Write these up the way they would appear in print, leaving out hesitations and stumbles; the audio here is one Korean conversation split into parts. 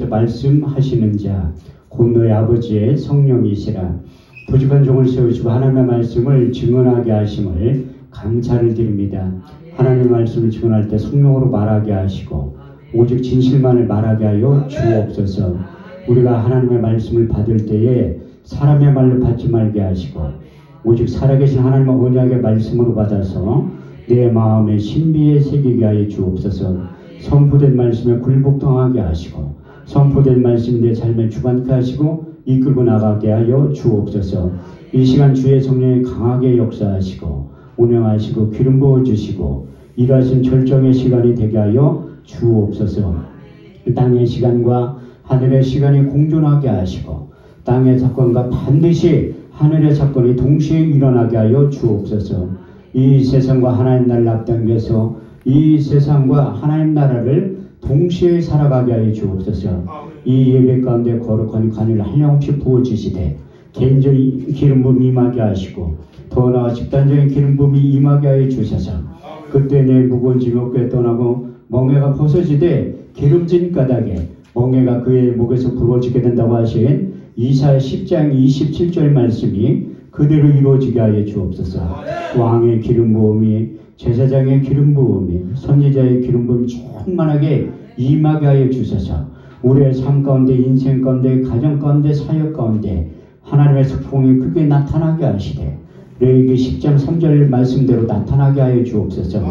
말씀하시는 자 곧 너희 아버지의 성령이시라. 부족한 종을 세우시고 하나님의 말씀을 증언하게 하심을 감사를 드립니다. 하나님의 말씀을 증언할 때 성령으로 말하게 하시고 오직 진실만을 말하게 하여 주옵소서. 우리가 하나님의 말씀을 받을 때에 사람의 말로 받지 말게 하시고 오직 살아계신 하나님의 언약의 말씀으로 받아서 내 마음에 신비에 새기게 하여 주옵소서. 선포된 말씀에 굴복당하게 하시고 선포된 말씀이 내 삶에 주관케 하시고 이끌고 나가게 하여 주옵소서. 이 시간 주의 성령이 강하게 역사하시고 운행하시고 기름 부어주시고 일하신 절정의 시간이 되게 하여 주옵소서. 땅의 시간과 하늘의 시간이 공존하게 하시고 땅의 사건과 반드시 하늘의 사건이 동시에 일어나게 하여 주옵소서. 이 세상과 하나님 나라를 앞당겨서 이 세상과 하나님 나라를 동시에 살아가게 하여 주옵소서. 이 예배 가운데 거룩한 관유를 한량없이 부어주시되 개인적인 기름 부음이 임하게 하시고 더 나아 집단적인 기름 부음이 임하게 하여 주셔서 그때 내 무거운 짐이 어깨에 떠나고 멍에가 벗어지되 기름진 까닭에 멍에가 그의 목에서 부러지게 된다고 하신 이사야 10장 27절 말씀이 그대로 이루어지게 하여 주옵소서. 왕의 기름 부음이 제사장의 기름 부음이 선지자의 기름 부음이 충만하게 임하게 하여 주셔서 우리의 삶 가운데 인생 가운데 가정 가운데 사역 가운데 하나님의 성품이 크게 나타나게 하시되 레위기 10장 3절 말씀대로 나타나게 하여 주옵소서.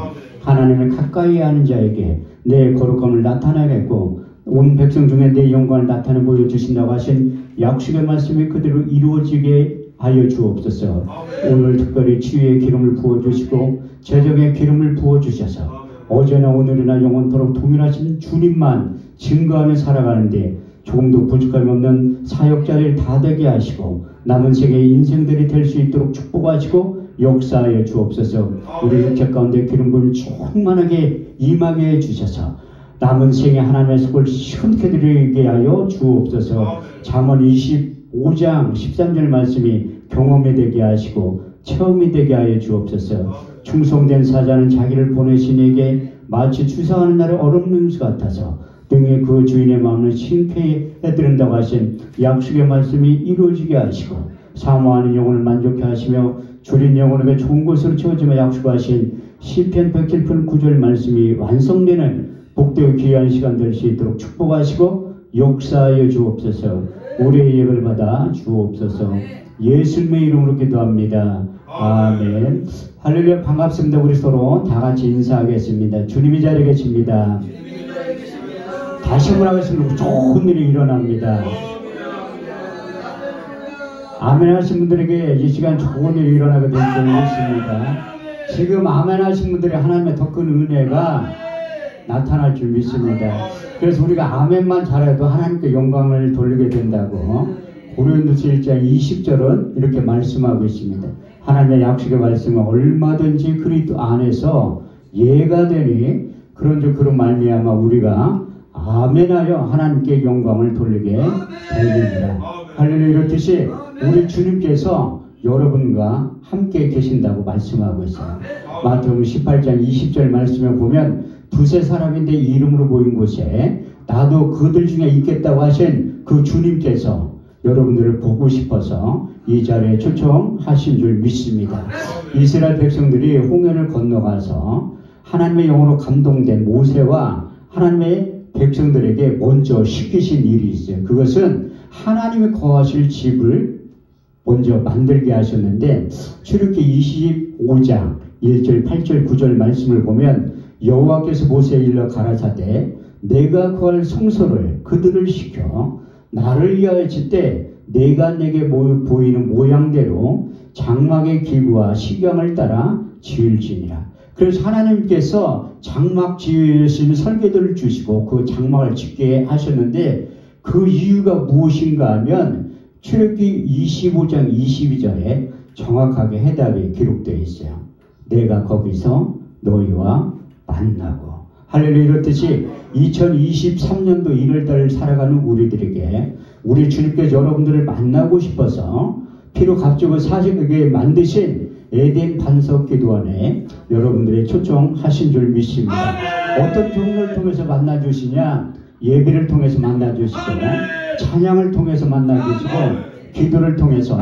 하나님을 가까이 하는 자에게 내 거룩함을 나타내겠고 온 백성 중에 내 영광을 나타내 보여주신다고 하신 약속의 말씀이 그대로 이루어지게 하여 주옵소서. 오늘 특별히 치유의 기름을 부어주시고 재정의 기름을 부어주셔서 어제나 오늘이나 영원토록 동일하신 주님만 증거하며 살아가는데 조금도 부족함이 없는 사역자를 다 되게 하시고 남은 생의 인생들이 될 수 있도록 축복하시고 역사하여 주옵소서. 우리 육체 가운데 기름 부음을 충만하게 임하게 해주셔서 남은 생에 하나님의 속을 시원케 드리게 하여 주옵소서. 잠언 25장 13절 말씀이 경험이 되게 하시고 체험이 되게 하여 주옵소서. 충성된 사자는 자기를 보내신 이에게 마치 추상하는 날의 얼음 능수 같아서 등에 그 주인의 마음을 신쾌히 해드린다고 하신 약속의 말씀이 이루어지게 하시고 사모하는 영혼을 만족해 하시며 줄인 영혼에게 좋은 곳으로 채워주며 약속하신 시편 107편 9절 말씀이 완성되는 복되고 귀한 시간 될 수 있도록 축복하시고 역사하여 주옵소서. 우리의 예배를 받아 주옵소서. 예수님의 이름으로 기도합니다. 아멘. 할렐루야. 반갑습니다. 우리 서로 다 같이 인사하겠습니다. 주님이 자리에 계십니다. 다시 한번 하겠습니다. 좋은 일이 일어납니다. 아멘 하신 분들에게 이 시간 좋은 일이 일어나게 될 줄 믿습니다. 지금 아멘 하신 분들이 하나님의 더 큰 은혜가 나타날 줄 믿습니다. 그래서 우리가 아멘만 잘해도 하나님께 영광을 돌리게 된다고 고린도서 1장 20절은 이렇게 말씀하고 있습니다. 하나님의 약속의 말씀은 얼마든지 그리스도 안에서 예가 되니 그런 말미암아 우리가 아멘하여 하나님께 영광을 돌리게 됩니다. 할렐루야. 이렇듯이 우리 주님께서 여러분과 함께 계신다고 말씀하고 있어요. 마태복음 18장 20절 말씀에 보면 두세 사람인데 이름으로 모인 곳에 나도 그들 중에 있겠다고 하신 그 주님께서 여러분들을 보고 싶어서 이 자리에 초청하신 줄 믿습니다. 이스라엘 백성들이 홍해를 건너가서 하나님의 영으로 감동된 모세와 하나님의 백성들에게 먼저 시키신 일이 있어요. 그것은 하나님이 거하실 집을 먼저 만들게 하셨는데 출애굽기 25장 1절 8절 9절 말씀을 보면 여호와께서 모세에 일러 가라사대 내가 거할 성소를 그들을 시켜 나를 위하여 짓되 내가 내게 보이는 모양대로 장막의 기구와 식양을 따라 지을지니라. 그래서 하나님께서 장막 지으신 설계도를 주시고 그 장막을 짓게 하셨는데 그 이유가 무엇인가 하면 출애굽기 25장 22절에 정확하게 해답이 기록되어 있어요. 내가 거기서 너희와 만나고. 할렐루야. 이렇듯이 2023년도 1월달을 살아가는 우리들에게 우리 주님께서 여러분들을 만나고 싶어서 피로 값주고 사실하게 만드신 에덴 반석 기도원에 여러분들의 초청하신 줄 믿습니다. 어떤 경로를 통해서 만나주시냐? 예배를 통해서 만나주시고 찬양을 통해서 만나주시고 기도를 통해서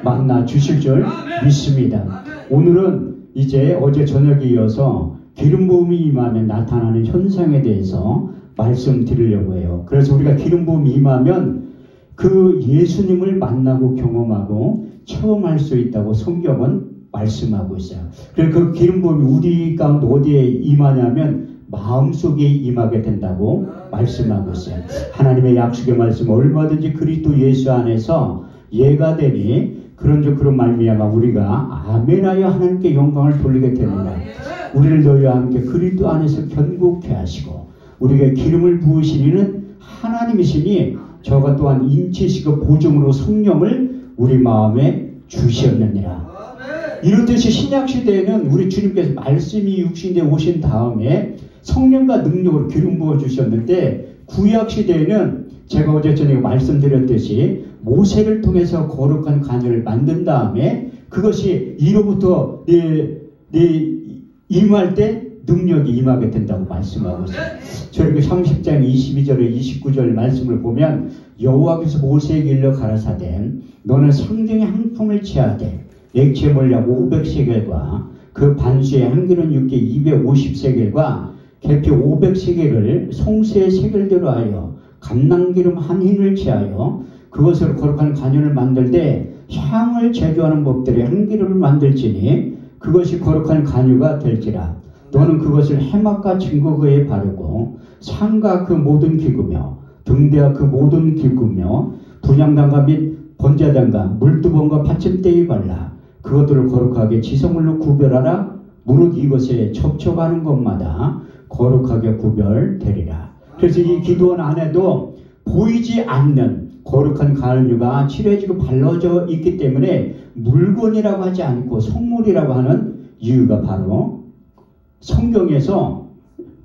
만나주실 줄 믿습니다. 오늘은 이제 어제 저녁에 이어서 기름 부음이 임하면 나타나는 현상에 대해서 말씀드리려고 해요. 그래서 우리가 기름 부음이 임하면 그 예수님을 만나고 경험하고 체험할 수 있다고 성경은 말씀하고 있어요. 그래서 그 기름 부음이 우리 가운데 어디에 임하냐면 마음속에 임하게 된다고 말씀하고 있어요. 하나님의 약속의 말씀 얼마든지 그리스도 예수 안에서 예가 되니 그런 말미암아 우리가 아멘하여 하나님께 영광을 돌리게 됩니다. 우리를 너희와 함께 그리스도 안에서 견고케 하시고 우리에게 기름을 부으시는 하나님이시니 저가 또한 인치시고 보증으로 성령을 우리 마음에 주셨느니라. 이렇듯이 신약시대에는 우리 주님께서 말씀이 육신에 오신 다음에 성령과 능력으로 기름 부어주셨는데 구약시대에는 제가 어제 저녁에 말씀드렸듯이 모세를 통해서 거룩한 관을 만든 다음에 그것이 이로부터 임할 때 능력이 임하게 된다고 말씀하고 있어요. 저희가 30장 22절에 29절 말씀을 보면 여호와께서 모세에게 일러 가라사대 너는 상등의 한 품을 취하되 액체 몰약 500세겔과 그 반수의 한 기름 육개 250세겔과 계피 500세겔을 송수의 세겔대로 하여 감람기름 한 흰을 취하여 그것으로 거룩한 관연을 만들 때 향을 제조하는 법들의 한 기름을 만들지니 그것이 거룩한 관유가 될지라. 너는 그것을 해막과 증거그에 바르고 상과 그 모든 기구며 등대와 그 모든 기구며 분향단과 및 번제단과 물두번과 받침대에 발라 그것들을 거룩하게 지성물로 구별하라. 무릇 이것에 접촉하는 것마다 거룩하게 구별되리라. 그래서 이 기도원 안에도 보이지 않는 거룩한 가을류가 칠해지고 발라져 있기 때문에 물건이라고 하지 않고 성물이라고 하는 이유가 바로 성경에서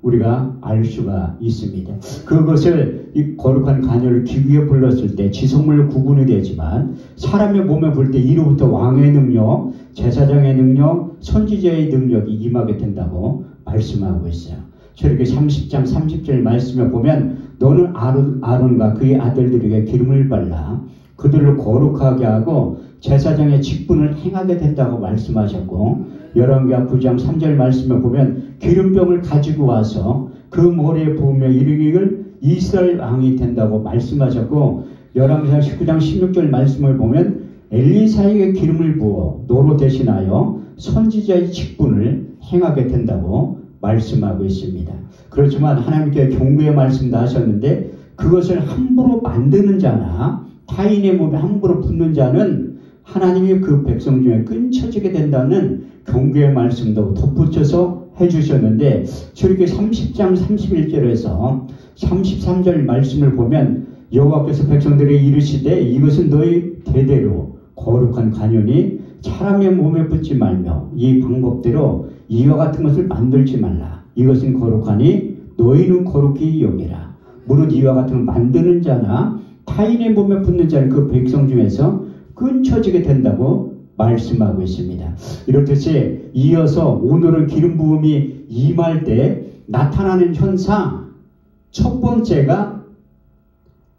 우리가 알 수가 있습니다. 그것을 이 거룩한 간여를 기구에 불렀을 때 지성물로 구분이 되지만 사람의 몸에 볼 때 이로부터 왕의 능력, 제사장의 능력, 선지자의 능력이 임하게 된다고 말씀하고 있어요. 저렇게 30장 30절 말씀에 보면 너는 아론과 그의 아들들에게 기름을 발라 그들을 거룩하게 하고 제사장의 직분을 행하게 된다고 말씀하셨고 열왕기하 9장 3절 말씀에 보면 기름병을 가지고 와서 그 머리에 부으며 이르기를 이스라엘 왕이 된다고 말씀하셨고 열왕기하 19장 16절 말씀을 보면 엘리사에게 기름을 부어 노로 대신하여 선지자의 직분을 행하게 된다고 말씀하고 있습니다. 그렇지만 하나님께 경고의 말씀도 하셨는데 그것을 함부로 만드는 자나 타인의 몸에 함부로 붓는 자는 하나님이 그 백성 중에 끊쳐지게 된다는 경고의 말씀도 덧붙여서 해주셨는데 저렇게 30장 31절에서 33절 말씀을 보면 여호와께서 백성들에게 이르시되 이것은 너희 대대로 거룩한 관연이 사람의 몸에 붙지 말며 이 방법대로 이와 같은 것을 만들지 말라. 이것은 거룩하니 너희는 거룩히 여기라. 무릇 이와 같은 걸 만드는 자나 타인의 몸에 붙는 자는 그 백성 중에서 끊쳐지게 된다고 말씀하고 있습니다. 이렇듯이 이어서 오늘은 기름 부음이 임할 때 나타나는 현상 첫 번째가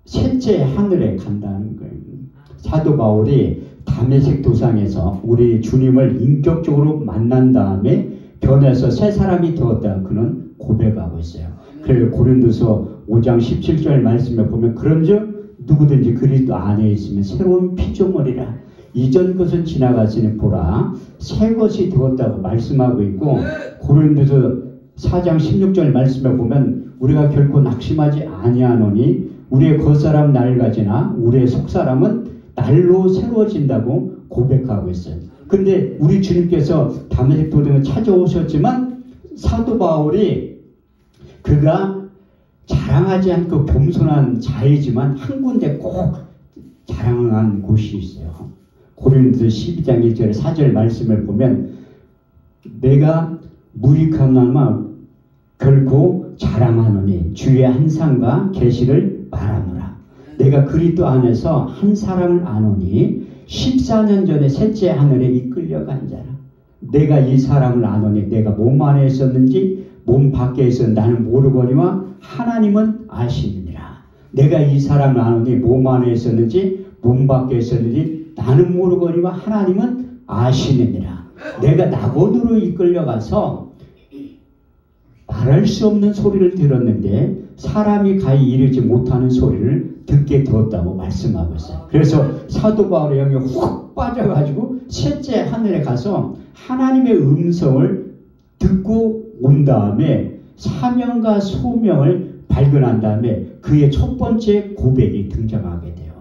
셋째 하늘에 간다는 거예요. 사도 바울이 다메섹 도상에서 우리 주님을 인격적으로 만난 다음에 변해서 새 사람이 되었다 그는 고백하고 있어요. 그래서 고린도서 5장 17절 말씀에 보면 그런즉 누구든지 그리스도 안에 있으면 새로운 피조물이라 이전 것은 지나갔으니 보라 새 것이 되었다고 말씀하고 있고 고린도서 4장 16절 말씀에 보면 우리가 결코 낙심하지 아니하노니 우리의 겉사람 낡아지나 우리의 속사람은 날로 새로워진다고 고백하고 있어요. 근데 우리 주님께서 다메섹 도상에 찾아오셨지만 사도 바울이 그가 자랑하지 않고 겸손한 자이지만 한 군데 꼭 자랑한 곳이 있어요. 고린도서 12장 1절 4절 말씀을 보면 내가 무익함나마 결코 자랑하노니 주의 한상과 계시를 말하노라. 내가 그리스도 안에서 한 사람을 아노니 14년 전에 셋째 하늘에 이끌려간 자라. 내가 이 사람을 아노니 내가 몸 안에 있었는지 몸 밖에 있었는지 나는 모르거니와 하나님은 아시느니라. 내가 이 사람을 아노니 몸 안에 있었는지 몸 밖에 있었는지 나는 모르거니와 하나님은 아시느니라. 내가 낙원으로 이끌려가서 말할 수 없는 소리를 들었는데 사람이 가히 이르지 못하는 소리를 듣게 되었다고 말씀하고 있어요. 그래서 사도 바울의 영이 훅 빠져가지고 셋째 하늘에 가서 하나님의 음성을 듣고 온 다음에 사명과 소명을 발견한 다음에 그의 첫 번째 고백이 등장하게 돼요.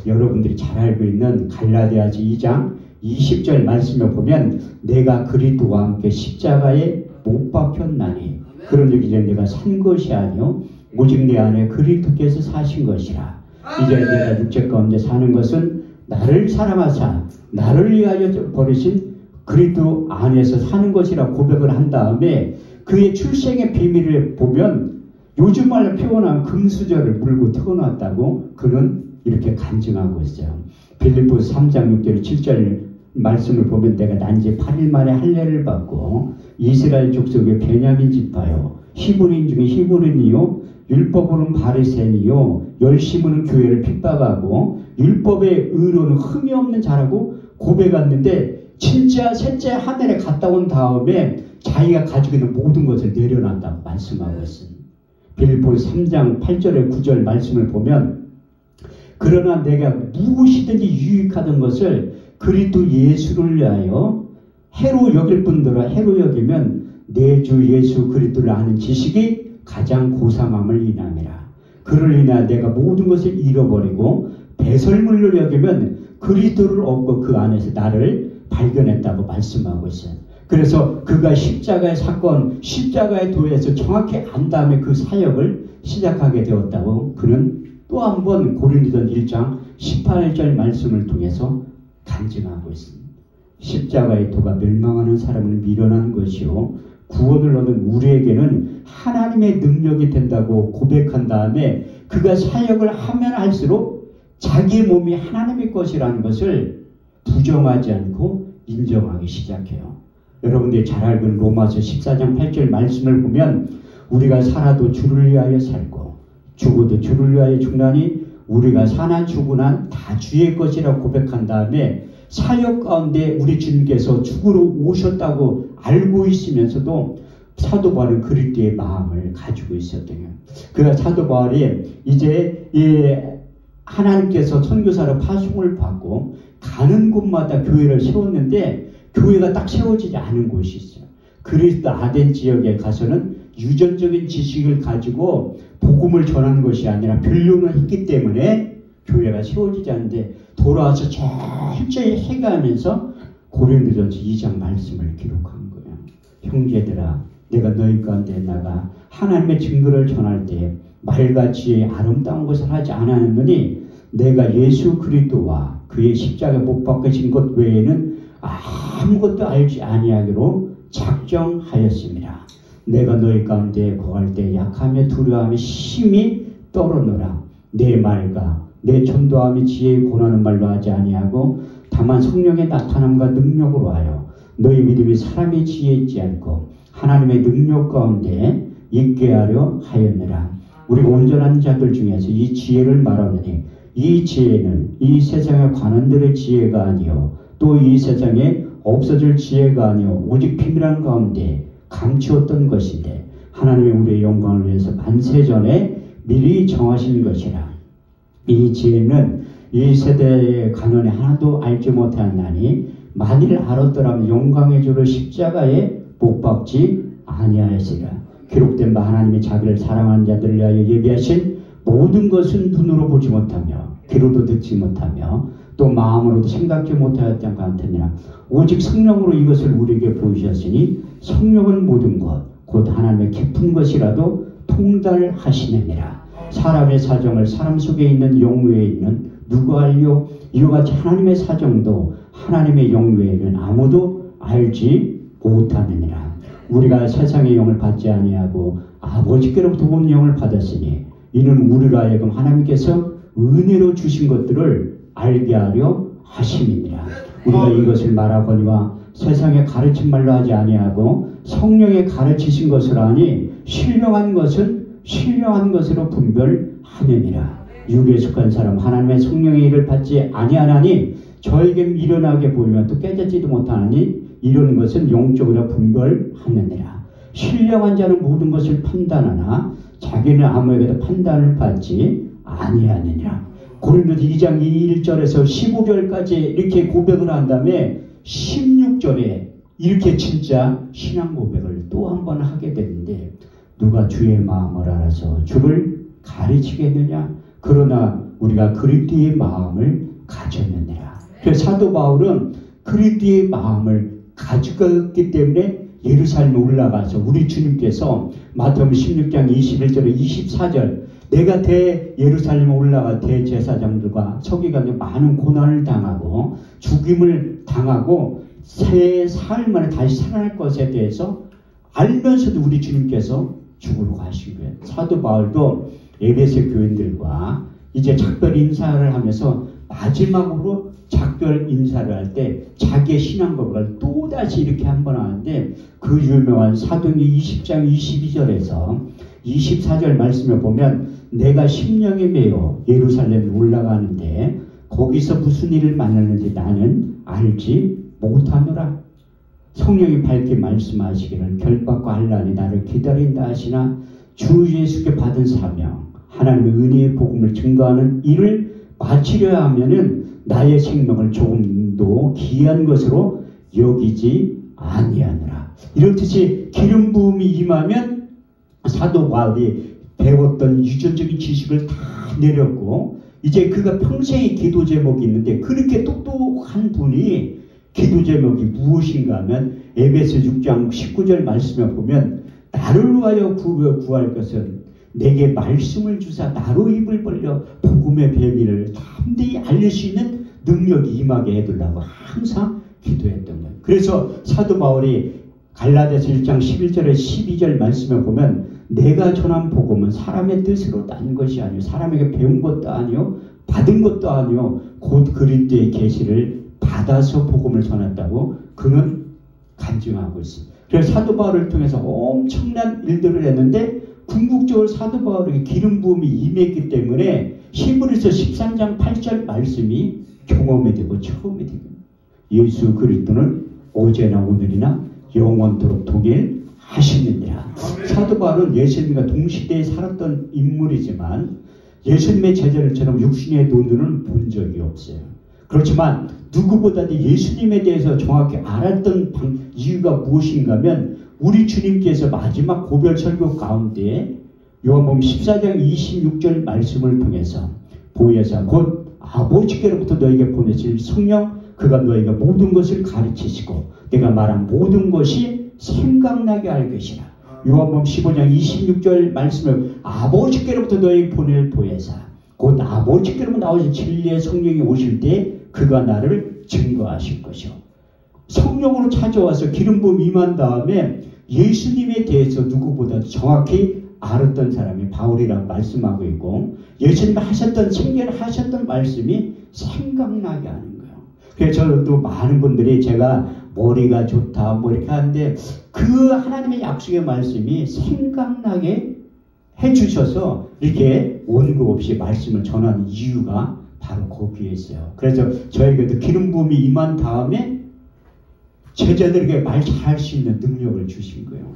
여러분들이 잘 알고 있는 갈라디아서 2장 20절 말씀에 보면 내가 그리스도와 함께 십자가에 못 박혔나니 그런즉 이제 내가 산 것이 아니요 오직 내 안에 그리스도께서 사신 것이라. 이제 내가 육체 가운데 사는 것은 나를 사랑하사 나를 위하여 버리신 그리스도 안에서 사는 것이라 고백을 한 다음에 그의 출생의 비밀을 보면 요즘 말로 표현한 금수저를 물고 태어났다고 그는 이렇게 간증하고 있어요. 빌립보서 3장 6절 7절 말씀을 보면 내가 난지 8일 만에 할례를 받고 이스라엘 족속의 베냐민 지파요 히브리인 중에 히브리인이요 율법으로는 바리새인이요 열심으로는 교회를 핍박하고 율법의 의로는 흠이 없는 자라고 고백했는데 진짜 셋째 하늘에 갔다 온 다음에 자기가 가지고 있는 모든 것을 내려놨다고 말씀하고 있습니다. 빌립보서 3장 8절에 9절 말씀을 보면 그러나 내가 무엇이든지 유익하던 것을 그리스도 예수를 위하여 해로 여길 분들아 해로 여기면 내 주 예수 그리스도를 아는 지식이 가장 고상함을 인함이라. 그를 인하여 내가 모든 것을 잃어버리고 배설물로 여기면 그리스도를 얻고 그 안에서 나를 발견했다고 말씀하고 있어요. 그래서 그가 십자가의 사건, 십자가의 도에서 정확히 안 다음에 그 사역을 시작하게 되었다고 그는 또 한 번 고린도전 1장 18절 말씀을 통해서 간증하고 있습니다. 십자가의 도가 멸망하는 사람을 밀어내는 것이요 구원을 얻는 우리에게는 하나님의 능력이 된다고 고백한 다음에 그가 사역을 하면 할수록 자기의 몸이 하나님의 것이라는 것을 부정하지 않고 인정하기 시작해요. 여러분들이 잘 알고 있는 로마서 14장 8절 말씀을 보면 우리가 살아도 주를 위하여 살고 죽어도 주를 위하여 죽나니 우리가 사나 죽으나 다 주의 것이라고 고백한 다음에 사역 가운데 우리 주님께서 죽으러 오셨다고 알고 있으면서도 사도 바울은 그리스도의 마음을 가지고 있었대요. 그가 사도 바울이 이제 하나님께서 선교사로 파송을 받고 가는 곳마다 교회를 세웠는데 교회가 딱 세워지지 않은 곳이 있어요. 그리스도 아덴 지역에 가서는 유전적인 지식을 가지고 복음을 전하는 것이 아니라 변론을 했기 때문에 교회가 세워지지 않는데 돌아와서 철저히 해가하면서 고린도전서 2장 말씀을 기록한 거예요. 형제들아 내가 너희 가운데 나가 하나님의 증거를 전할 때 말과 지혜의 아름다운 것을 하지 않았느니 내가 예수 그리스도와 그의 십자가에 못 박히신 것 외에는 아무것도 알지 아니하기로 작정하였습니다. 내가 너희 가운데 거할 때 약하며 두려워하며 심히 떨어노라. 내 말과 내 전도함이 지혜의 고난은 말로 하지 아니하고 다만 성령의 나타남과 능력으로 하여 너희 믿음이 사람의 지혜에 있지 않고 하나님의 능력 가운데 있게 하려 하였느라. 우리가 온전한 자들 중에서 이 지혜를 말하느니 이 지혜는 이 세상의 관원들의 지혜가 아니요 또 이 세상에 없어질 지혜가 아니요 오직 비밀한 가운데 감추었던 것인데 하나님의 우리의 영광을 위해서 만세전에 미리 정하신 것이라. 이 지혜는 이 세대의 간원에 하나도 알지 못하였나니 만일 알았더라면 영광의 주를 십자가에 못 박지 아니하였으리라. 기록된 바 하나님이 자기를 사랑하는 자들을 위하여 예비하신 모든 것은 눈으로 보지 못하며 귀로도 듣지 못하며 또 마음으로도 생각지 못하였던 것 같으니라. 오직 성령으로 이것을 우리에게 보이셨으니 성령은 모든 것 곧 하나님의 깊은 것이라도 통달하시느니라. 사람의 사정을 사람 속에 있는 영 외에 있는 누가 알려? 이와 같이 하나님의 사정도 하나님의 영 외에는 아무도 알지 못하느니라. 우리가 세상의 영을 받지 아니하고 아버지께로부터 온 영을 받았으니 이는 우리로 하여금 하나님께서 은혜로 주신 것들을 알게 하려 하심이니라. 우리가 이것을 말하거니와 세상의 가르친 말로 하지 아니하고 성령의 가르치신 것을 하니 신령한 것은 신령한 것으로 분별하느니라. 육에 속한 사람 하나님의 성령의 일을 받지 아니하나니 저에게 미련하게 보이면 또 깨닫지도 못하나니 이런 것은 영적으로 분별하느니라. 신령한 자는 모든 것을 판단하나 자기는 아무에게도 판단을 받지 아니하느니라. 고린도서 2장 1절에서 15절까지 이렇게 고백을 한 다음에 16절에 이렇게 진짜 신앙 고백을 또 한 번 하게 되는데, 누가 주의 마음을 알아서 주를 가르치겠느냐? 그러나 우리가 그리스도의 마음을 가졌느니라. 그래서 사도 바울은 그리스도의 마음을 가졌기 때문에 예루살렘에 올라가서 우리 주님께서 마태복음 16장 21절에 24절 내가 예루살렘에 올라가 대제사장들과 서기관들 많은 고난을 당하고 죽임을 당하고 새 사흘 만에 다시 살아날 것에 대해서 알면서도 우리 주님께서 죽으러 가신 거예요. 사도 바울도 에베소 교인들과 이제 작별 인사를 하면서 마지막으로 작별 인사를 할 때 자기의 신앙 고백을 또다시 이렇게 한번 하는데, 그 유명한 사도행전 20장 22절에서 24절 말씀에 보면 내가 심령에 매여 예루살렘에 올라가는데 거기서 무슨 일을 만나는지 나는 알지 못하노라. 성령이 밝게 말씀하시기를 결박과 환난이 나를 기다린다 하시나 주 예수께 받은 사명 하나님의 은혜의 복음을 증거하는 일을 마치려 하면은 나의 생명을 조금도 귀한 것으로 여기지 아니하노라. 이렇듯이 기름 부음이 임하면 사도 바울이 배웠던 유전적인 지식을 다 내렸고, 이제 그가 평생의 기도 제목이 있는데 그렇게 똑똑한 분이 기도 제목이 무엇인가 하면 에베소 6장 19절 말씀에 보면 나를 위하여 구할 것은 내게 말씀을 주사 나로 입을 벌려 복음의 비밀을 담대히 알릴 수 있는 능력이 임하게 해두려고 항상 기도했던 거예요. 그래서 사도 바울이 갈라디아서 1장 11절에 12절 말씀에 보면 내가 전한 복음은 사람의 뜻으로 난 것이 아니요 사람에게 배운 것도 아니요 받은 것도 아니요 곧 그리스도의 계시를 받아서 복음을 전했다고 그는 간증하고 있습니다. 그래서 사도 바울을 통해서 엄청난 일들을 했는데 궁극적으로 사도 바울에게 기름 부음이 임했기 때문에 히브리서 13장 8절 말씀이 경험이 되고 처음이 되고, 예수 그리스도는 어제나 오늘이나 영원토록 동일하시느니라. 사도 바울은 예수님과 동시대에 살았던 인물이지만 예수님의 제자들처럼 육신의 논문은 본 적이 없어요. 그렇지만 누구보다도 예수님에 대해서 정확히 알았던 이유가 무엇인가 하면 우리 주님께서 마지막 고별 설교 가운데 요한복음 14장 26절 말씀을 통해서 보혜사 곧 아버지께로부터 너에게 보내실 성령 그가 너에게 모든 것을 가르치시고 내가 말한 모든 것이 생각나게 할 것이라. 요한복음 15장 26절 말씀을 아버지께로부터 너에게 보낼 보혜사 곧 아버지께로부터 나오신 진리의 성령이 오실 때 그가 나를 증거하실 것이요. 성령으로 찾아와서 기름 부음 임한 다음에 예수님에 대해서 누구보다 정확히 알았던 사람이 바울이라고 말씀하고 있고, 예수님이 하셨던 생결하셨던 말씀이 생각나게 하는 거예요. 그래서 저도 많은 분들이 제가 머리가 좋다 뭐 이렇게 하는데 그 하나님의 약속의 말씀이 생각나게 해주셔서 이렇게 원고 없이 말씀을 전하는 이유가 바로 거기에 있어요. 그래서 저에게도 기름 부음이 임한 다음에 제자들에게 말 잘할 수 있는 능력을 주신 거예요.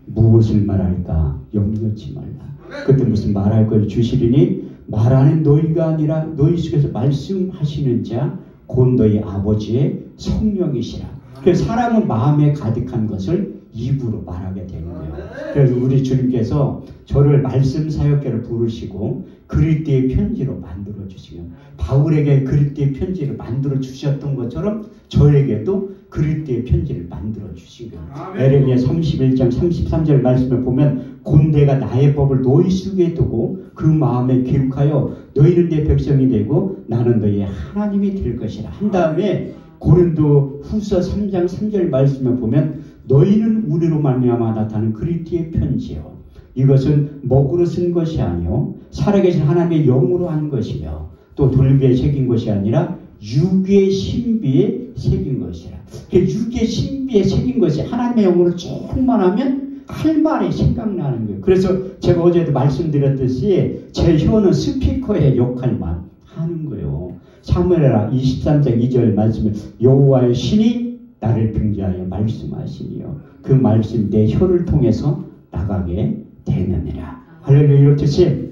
무엇을 말할까 염려치 말라. 그때 무슨 말할 걸 주시리니 말하는 너희가 아니라 너희 속에서 말씀하시는 자 곧 너희 아버지의 성령이시라. 그래서 사람은 마음에 가득한 것을 입으로 말하게 되는 거예요. 그래서 우리 주님께서 저를 말씀 사역자를 부르시고 그리스도의 편지로 만들어 주시면 바울에게 그리스도의 편지를 만들어 주셨던 것처럼 저에게도 그리스도의 편지를 만들어 주신 거예요. 에레미야 31장 33절 말씀을 보면 곧 내가 나의 법을 너희 속에 두고 그 마음에 기록하여 너희는 내 백성이 되고 나는 너희의 하나님이 될 것이라 한 다음에 고린도 후서 3장 3절 말씀을 보면 너희는 우리로 말미암아 나타나는 그리스도의 편지요 이것은 먹으로 쓴 것이 아니요 살아계신 하나님의 영으로 한 것이며 또 돌비에 새긴 것이 아니라 육의 신비에 새긴 것이라. 육의 신비에 새긴 것이 하나님의 영으로 충만하면 할 말이 생각나는 거예요. 그래서 제가 어제도 말씀드렸듯이 제 혀는 스피커의 역할만 하는 거예요. 사무엘하 23장 2절 말씀에 여호와의 신이 나를 빙자하여 말씀하시니요. 그 말씀 내 혀를 통해서 나가게 되느니라. 할렐루야. 이렇듯이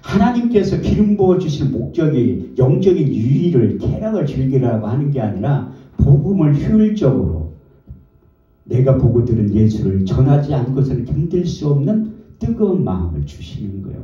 하나님께서 기름 부어주시는 목적이 영적인 유의를 쾌락을 즐기라고 하는 게 아니라 복음을 효율적으로 내가 보고 들은 예수를 전하지 않고서는 견딜 수 없는 뜨거운 마음을 주시는 거예요.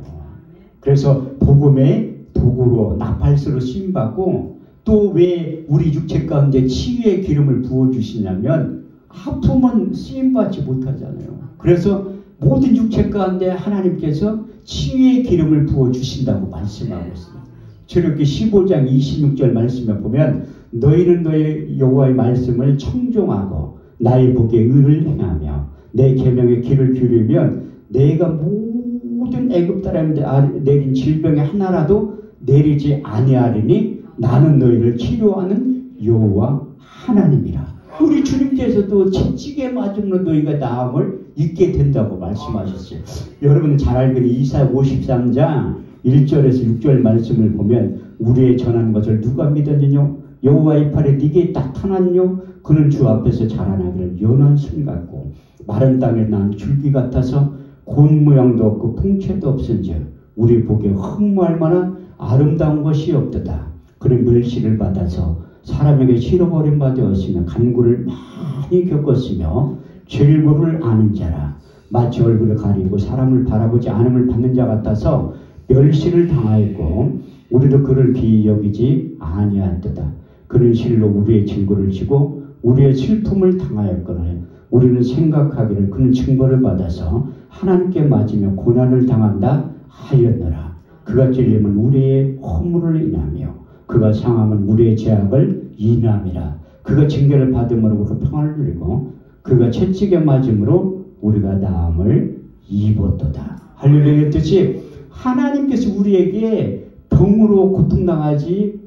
그래서 복음의 도구로 나팔수로 쓰임받고 또 왜 우리 육체 가운데 치유의 기름을 부어주시냐면 아프면 쓰임받지 못하잖아요. 그래서 모든 육체 가운데 하나님께서 치유의 기름을 부어주신다고 말씀하고 있습니다. 출애굽기 15장 26절 말씀에 보면 너희는 너희 여호와의 말씀을 청종하고 나의 복에 의를 행하며 내 계명의 길을 기울이면 내가 모든 애굽 사람들 내린 질병의 하나라도 내리지 아니하리니 나는 너희를 치료하는 여호와 하나님이라. 우리 주님께서도 채찍에 맞음으로 너희가 나음을 잊게 된다고 말씀하셨어요. 여러분은 잘 알거니 이사야 53장 1절에서 6절 말씀을 보면 우리의 전한 것을 누가 믿었느냐? 여호와의 팔에 네게 나타났뇨? 그는 주 앞에서 자라나기를 연한 순 같고 마른 땅에 난 줄기 같아서 곤 모양도 없고 풍채도 없은즉 우리 보기에 흠모할 만한 아름다운 것이 없도다. 그는 멸시를 받아서 사람에게 실어버린 바 되었으며 간구를 많이 겪었으며 죄를 아는 자라. 마치 얼굴을 가리고 사람을 바라보지 않음을 받는 자 같아서 멸시를 당하였고 우리도 그를 기이 여기지 아니하였도다. 그는 실로 우리의 질고를 지고 우리의 슬픔을 당하였거늘 우리는 생각하기를 그는 징벌을 받아서 하나님께 맞으며 고난을 당한다 하였노라. 그가 찔림은 우리의 허물을 인하며 그가 상함은 우리의 죄악을 인함이라. 그가 징계를 받음으로 우리가 평안을 누리고 그가 채찍에 맞음으로 우리가 나음을 입었도다. 할렐루야. 뜻이 하나님께서 우리에게 병으로 고통당하지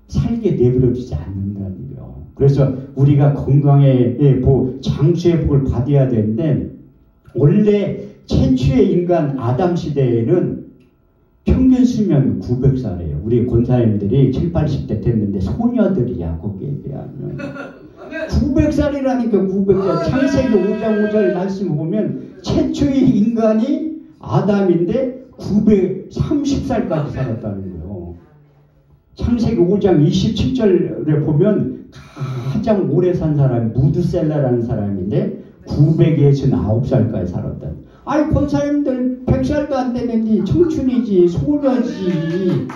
살게 내버려두지 않는다는 거예요. 그래서 우리가 건강의 장수의 복을 받아야 되는데 원래 최초의 인간 아담 시대에는 평균 수명이 900살이에요. 우리 권사님들이 7, 80대 됐는데 소녀들이야 거기에 비하면 900살이라니까 900살. 창세기 5장 5절 말씀을 보면 최초의 인간이 아담인데 930살까지 살았다는 거예요. 창세기 5장 27절에 보면 가장 오래 산 사람이 무드셀라라는 사람인데 969살까지 살았다. 아니 권사님들 100살도 안 되는데 청춘이지 소녀지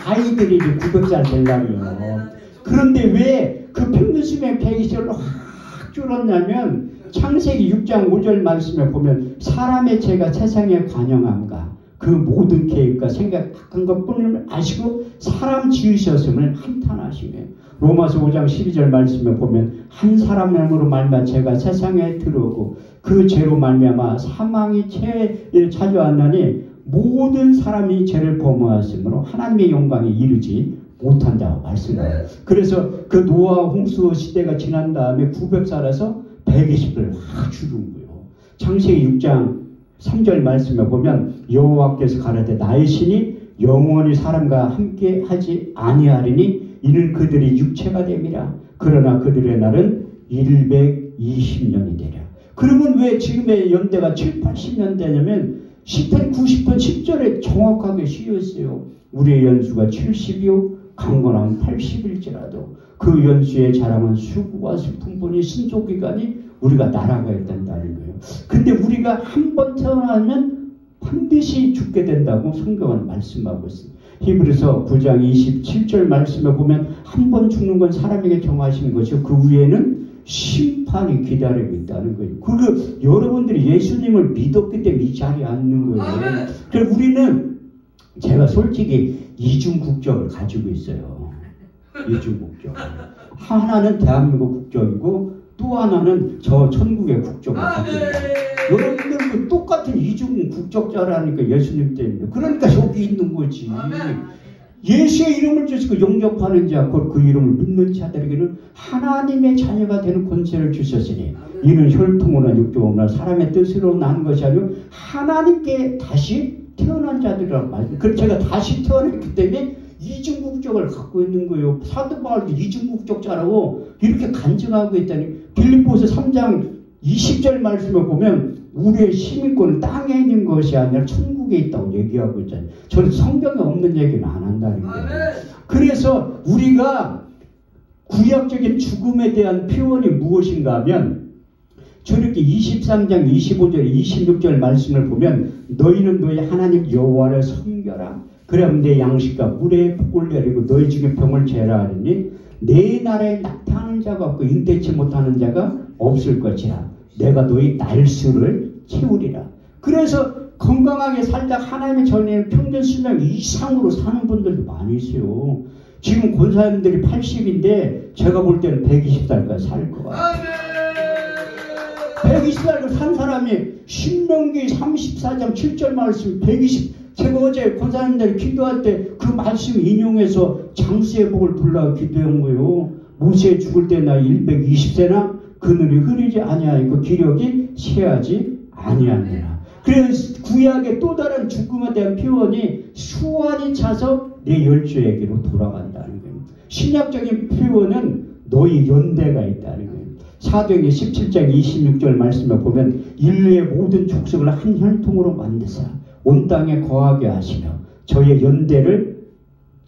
아이들이 900살 되려면. 그런데 왜 그 평균 수명 120살로 확 줄었냐면 창세기 6장 5절 말씀에 보면 사람의 죄가 세상에 관영함과 그 모든 계획과 생각한 것뿐을 아시고 사람 지으셨음을 한탄하시며 로마서 5장 12절 말씀에 보면 한 사람으로 말미암아 죄가 세상에 들어오고 그 죄로 말미암아 사망이 죄를 찾아왔나니 모든 사람이 죄를 범하였으므로 하나님의 영광에 이르지 못한다고 말씀해요. 그래서 그 노아 홍수 시대가 지난 다음에 900살에서 120을 확 줄은 거예요. 창세기 6장 3절 말씀에 보면 여호와께서 가라되 나의 신이 영원히 사람과 함께 하지 아니하리니 이는 그들이 육체가 됨이라. 그러나 그들의 날은 120년이 되랴. 그러면 왜 지금의 연대가 7, 80년 되냐면 10편, 90편, 10절에 정확하게 씌었어요. 우리의 연수가 70이요 강건하면 80일지라도 그 연수의 자랑은 수고와 슬픔뿐이 신속기간이 우리가 날아가야 된다는 거예요. 근데 우리가 한 번 태어나면 반드시 죽게 된다고 성경은 말씀하고 있습니다. 히브리서 9장 27절 말씀에 보면 한 번 죽는 건 사람에게 정하신 것이고 그 위에는 심판이 기다리고 있다는 거예요. 그리고 여러분들이 예수님을 믿었기 때문에 이 자리에 앉는 거예요. 그래서 우리는 제가 솔직히 이중 국적을 가지고 있어요. 이중 국적. 하나는 대한민국 국적이고 또 하나는 저 천국의 국적을 가지고 있어요. 여러분들도 똑같은 이중 국적자라니까 예수님 때문에. 그러니까 여기 있는 거지. 예수의 이름을 주시고 영접하는 자, 곧 그 이름을 믿는 자들에게는 하나님의 자녀가 되는 권세를 주셨으니 이는 혈통으로나 육종으로나 사람의 뜻으로 난 것이 아니고 하나님께 다시 태어난 자들이라고 말합니다. 그래서 제가 다시 태어났기 때문에 이중국적을 갖고 있는 거예요. 사도 바울도 이중국적자라고 이렇게 간증하고 있다니. 빌립보서 3장 20절 말씀을 보면 우리의 시민권은 땅에 있는 것이 아니라 천국에 있다고 얘기하고 있잖아요. 저는 성경에 없는 얘기는 안 한다는 거예요. 그래서 우리가 구약적인 죽음에 대한 표현이 무엇인가 하면 저렇게 23장 25절 26절 말씀을 보면 너희는 너희 하나님 여호와를 섬겨라. 그럼 내 양식과 물의 복을 내리고 너희 중에 병을 제라 하니 내 나라에 낙타하는 자가 없고 인대치 못하는 자가 없을 것이라. 내가 너희 날수를 채우리라. 그래서 건강하게 살다 하나님의 전에는 평균 수명 이상으로 사는 분들도 많이 있어요. 지금 권사님들이 80인데 제가 볼 때는 120살까지 살 것 같아요. 120살까지 산 사람이 신명기 34장 7절 말씀 120. 제가 어제 권사님들이 기도할 때 그 말씀 인용해서 장수의 복을 불러 기도한 거예요. 모세 죽을 때 나이 120세나 그늘이 흐리지 아니하였고 기력이 쇠하지 아니하니라. 그래서 구약의 또 다른 죽음에 대한 표현이 수완이 차서 내 열조에게로 돌아간다는 거예요. 신약적인 표현은 너희 연대가 있다는 거예요. 사도행전 17장 26절 말씀을 보면 인류의 모든 족속을 한 혈통으로 만드사 온 땅에 거하게 하시며 저의 연대를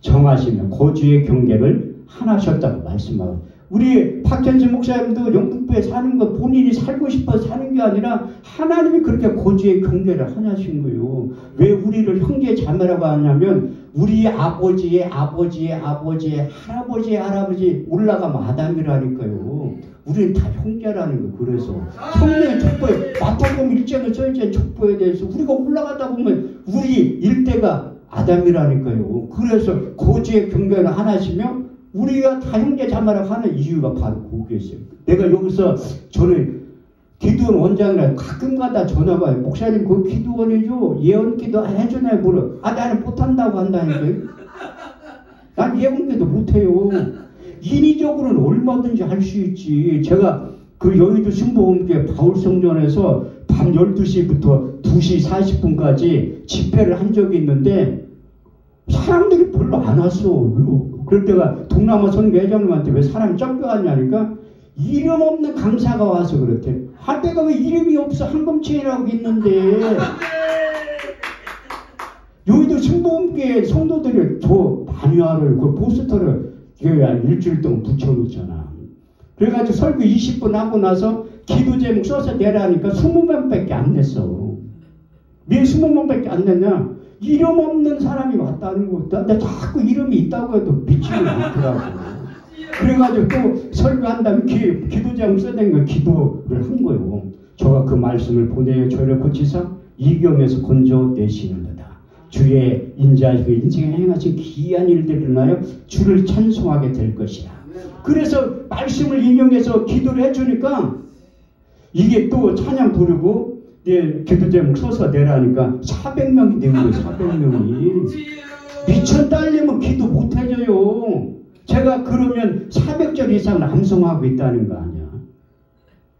정하시며 거주의 경계를 하나셨다고 말씀하고, 우리 박현수 목사님도 영등포에 사는 거 본인이 살고 싶어서 사는 게 아니라 하나님이 그렇게 거주의 경계를 하나신 거예요. 왜 우리를 형제 자매라고 하냐면 우리 아버지의 아버지의 아버지의 할아버지의 할아버지 올라가면 아담이라니까요. 우리는 다 형제라는 거. 그래서 성령의 족보에 마태복음 1장에 써있잖아요. 족보에 대해서 우리가 올라가다 보면 우리 일대가 아담이라니까요. 그래서 거주의 경계는 하나시며 우리가 다 형제 자매라고 하는 이유가 바로 거기였어요. 내가 여기서 저는 기도원 원장이라 가끔가다 전화 와요. 목사님 그 기도원이죠? 예언기도 해주나요? 물어. 나는 못한다고 한다니까요. 난 예언기도 못해요. 인위적으로는 얼마든지 할 수 있지. 제가 그 여의도 순복음교회 바울성전에서 밤 12시부터 2시 40분까지 집회를 한 적이 있는데 사람들이 별로 안 왔어. 그럴 때가 동남아 선교회장님한테 왜 사람이 적게 왔냐니까 이름 없는 강사가 와서 그렇대. 내가 왜 이름이 없어? 한금채라고 있는데. 여의도 순복음교회 성도들이 저 마뉴얼을 그 포스터를 일주일 동안 붙여놓잖아. 그래가지고 설교 20분 하고 나서 기도 제목 써서 내라니까 20명밖에 안 냈어. 왜 20명밖에 안 냈냐? 이름 없는 사람이 왔다는 거. 근데 자꾸 이름이 있다고 해도 믿지는 않더라고. 그래가지고 또 설교한 다음에 기도 제목 써낸 거 기도를 한 거예요. 저가 그 말씀을 보내어 저를 고치사 이경에서 건져내시는도다. 주의 인자하시고 인생에 행하신 기이한 일들을 인하여 주를 찬송하게 될 것이라. 그래서 말씀을 인용해서 기도를 해주니까 이게 또 찬양 부르고 기도 제목 써서 내라니까 400명이 된 거예요. 400명이. 미천 딸리면 기도 못 해줘요. 제가 그러면 400절 이상 암송하고 있다는 거 아니야.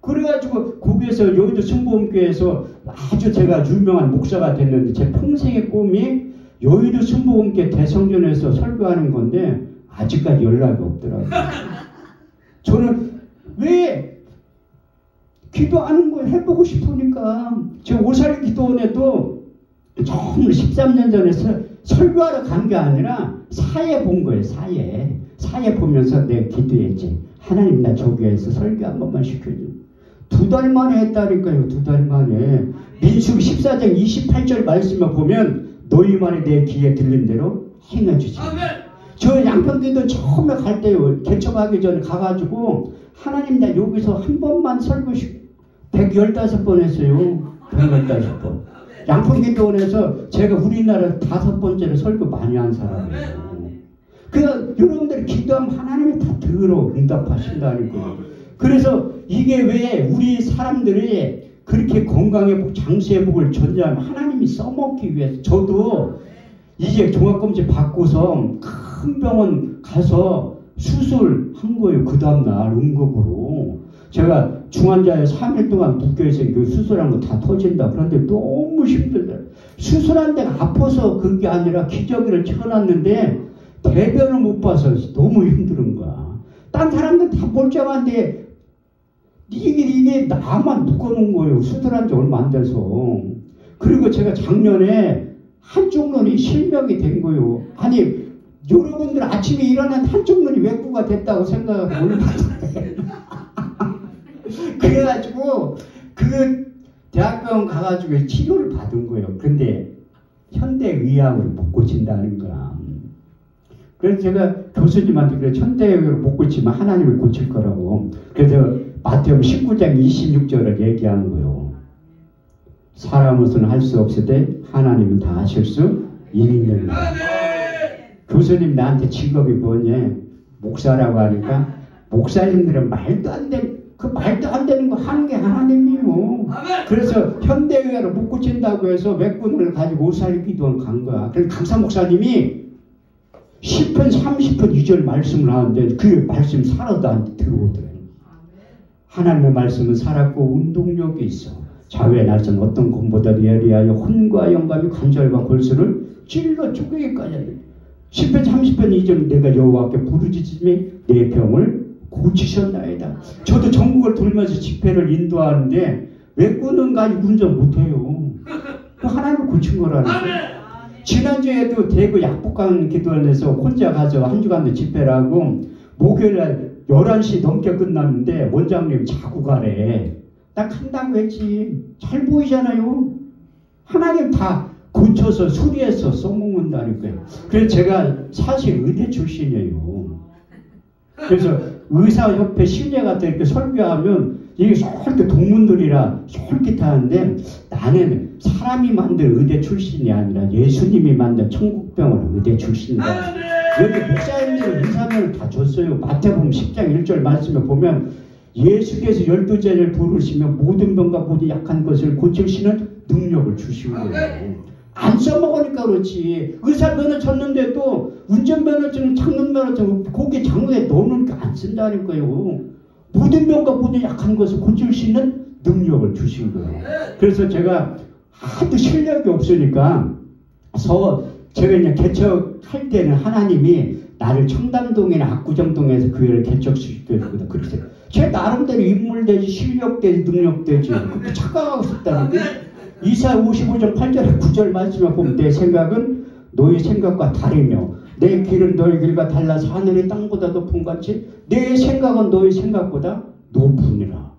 그래가지고 거기에서 여의도 순복음교회에서 아주 제가 유명한 목사가 됐는데 제 평생의 꿈이 여의도 순복음교회 대성전에서 설교하는 건데 아직까지 연락이 없더라고요. 저는 왜 기도하는 걸 해보고 싶으니까 제가 오사리 기도원에도 처음 13년 전에 설교하러 간 게 아니라 사회 본 거예요. 사회 보면서 내가 기도했지. 하나님 나 저 교회에서 설교 한 번만 시켜줘. 2달 만에 했다니까요. 2달 만에. 민수기 14장 28절 말씀을 보면 너희만이 내 귀에 들린 대로 행해주지. 저 양평기도 처음에 갈 때요. 개척하기 전에 가가지고 하나님 나 여기서 한 번만 설교 115번 했어요. 115번. 양평기도원에서 제가 우리나라 5번째로 설교 많이 한 사람이에요. 그래서 여러분들이 기도하면 하나님이 다 들어 응답하신다는 거예요. 그래서 이게 왜 우리 사람들이 그렇게 건강의 복, 장수의 복을 전제하면 하나님이 써먹기 위해서. 저도 이제 종합검진 받고서 큰 병원 가서 수술한 거예요. 그 다음날 응급으로. 제가 중환자에 3일 동안 묶여있으니 그 수술한 거 다 터진다. 그런데 너무 힘들다. 수술한 데가 아파서 그게 아니라 기저귀를 쳐놨는데 대변을 못 봐서 너무 힘든 거야. 딴 사람들 다 멀쩡한데 이게 나만 묶어놓은 거예요. 수술한 지 얼마 안 돼서. 그리고 제가 작년에 한쪽 눈이 실명이 된 거예요. 아니 여러분들 아침에 일어난 한쪽 눈이 외구가 됐다고 생각하고 얼마나 그래가지고 그 대학병원 가가지고 치료를 받은 거예요. 근데 현대의학으로 못 고친다는 거야. 그래서 제가 교수님한테 그래 현대의학으로 못 고치면 하나님을 고칠 거라고. 그래서 마태복음 19장 26절을 얘기하는 거예요. 사람으로서는 할 수 없으되 하나님은 다 하실 수 있는 거예요. 교수님 나한테 직업이 뭐냐? 목사라고 하니까 목사님들은 말도 안 되는 거 하는 게 하나님이요. 그래서 현대의학으로 못 고친다고 해서 외군을 가지고 옷살기도 간 거야. 그래서 강사 목사님이 10편 30편 2절 말씀을 하는데 그 말씀 살아도 안 들어오더래요. 하나님의 말씀은 살았고 운동력이 있어. 자외의 날선 어떤 것보다 예리하여 혼과 영감이 관절과 골수를 찔러 쪼개기까지 하네. 10편 30편 2절 내가 여호와께 부르짖음에 내 병을 고치셨나이다. 저도 전국을 돌면서 집회를 인도하는데 외국은 가지고 운전 못해요. 하나님을 고친 거라니까. 지난주에도 대구 약복강 기도원에서 혼자 가서 한 주간 집회를 하고 목요일날 11시 넘게 끝났는데 원장님 자고 가래. 딱 한다고 했지. 잘 보이잖아요. 하나님 다 고쳐서 수리해서 써먹는다니까요. 그래서 제가 사실 의대 출신이에요. 그래서 의사협회 신뢰 같은 이렇게 설교하면 이게 이렇게 동문들이라 솔깃하는데 나는 사람이 만든 의대 출신이 아니라 예수님이 만든 천국병원 의대 출신이다. 여기 목사님들은 의사면을 다 줬어요. 마태복음 10장 1절 말씀에 보면 예수께서 12제자를 부르시면 모든 병과 모든 약한 것을 고치시는 능력을 주시고 거예요. 안 써먹으니까 그렇지. 의사면허 줬는데도 운전면허증, 장롱면허증 거기 장롱에 넣어놓으니까 안 쓴다니까요. 모든 병과 모든 약한 것을 고칠 수 있는 능력을 주신 거예요. 그래서 제가 하도 실력이 없으니까 제가 그냥 개척할 때는 하나님이 나를 청담동이나 압구정동에서 교회를 개척시켰거든. 그래서 제 나름대로 인물되지 실력되지 능력되지 그렇게 착각하고 싶다는 게 이사 55장 8절에 9절 말씀을 보면 내 생각은 너희 생각과 다르며 내 길은 너희 길과 달라서 하늘의 땅보다 높은 같이 내 생각은 너희 생각보다 높으니라.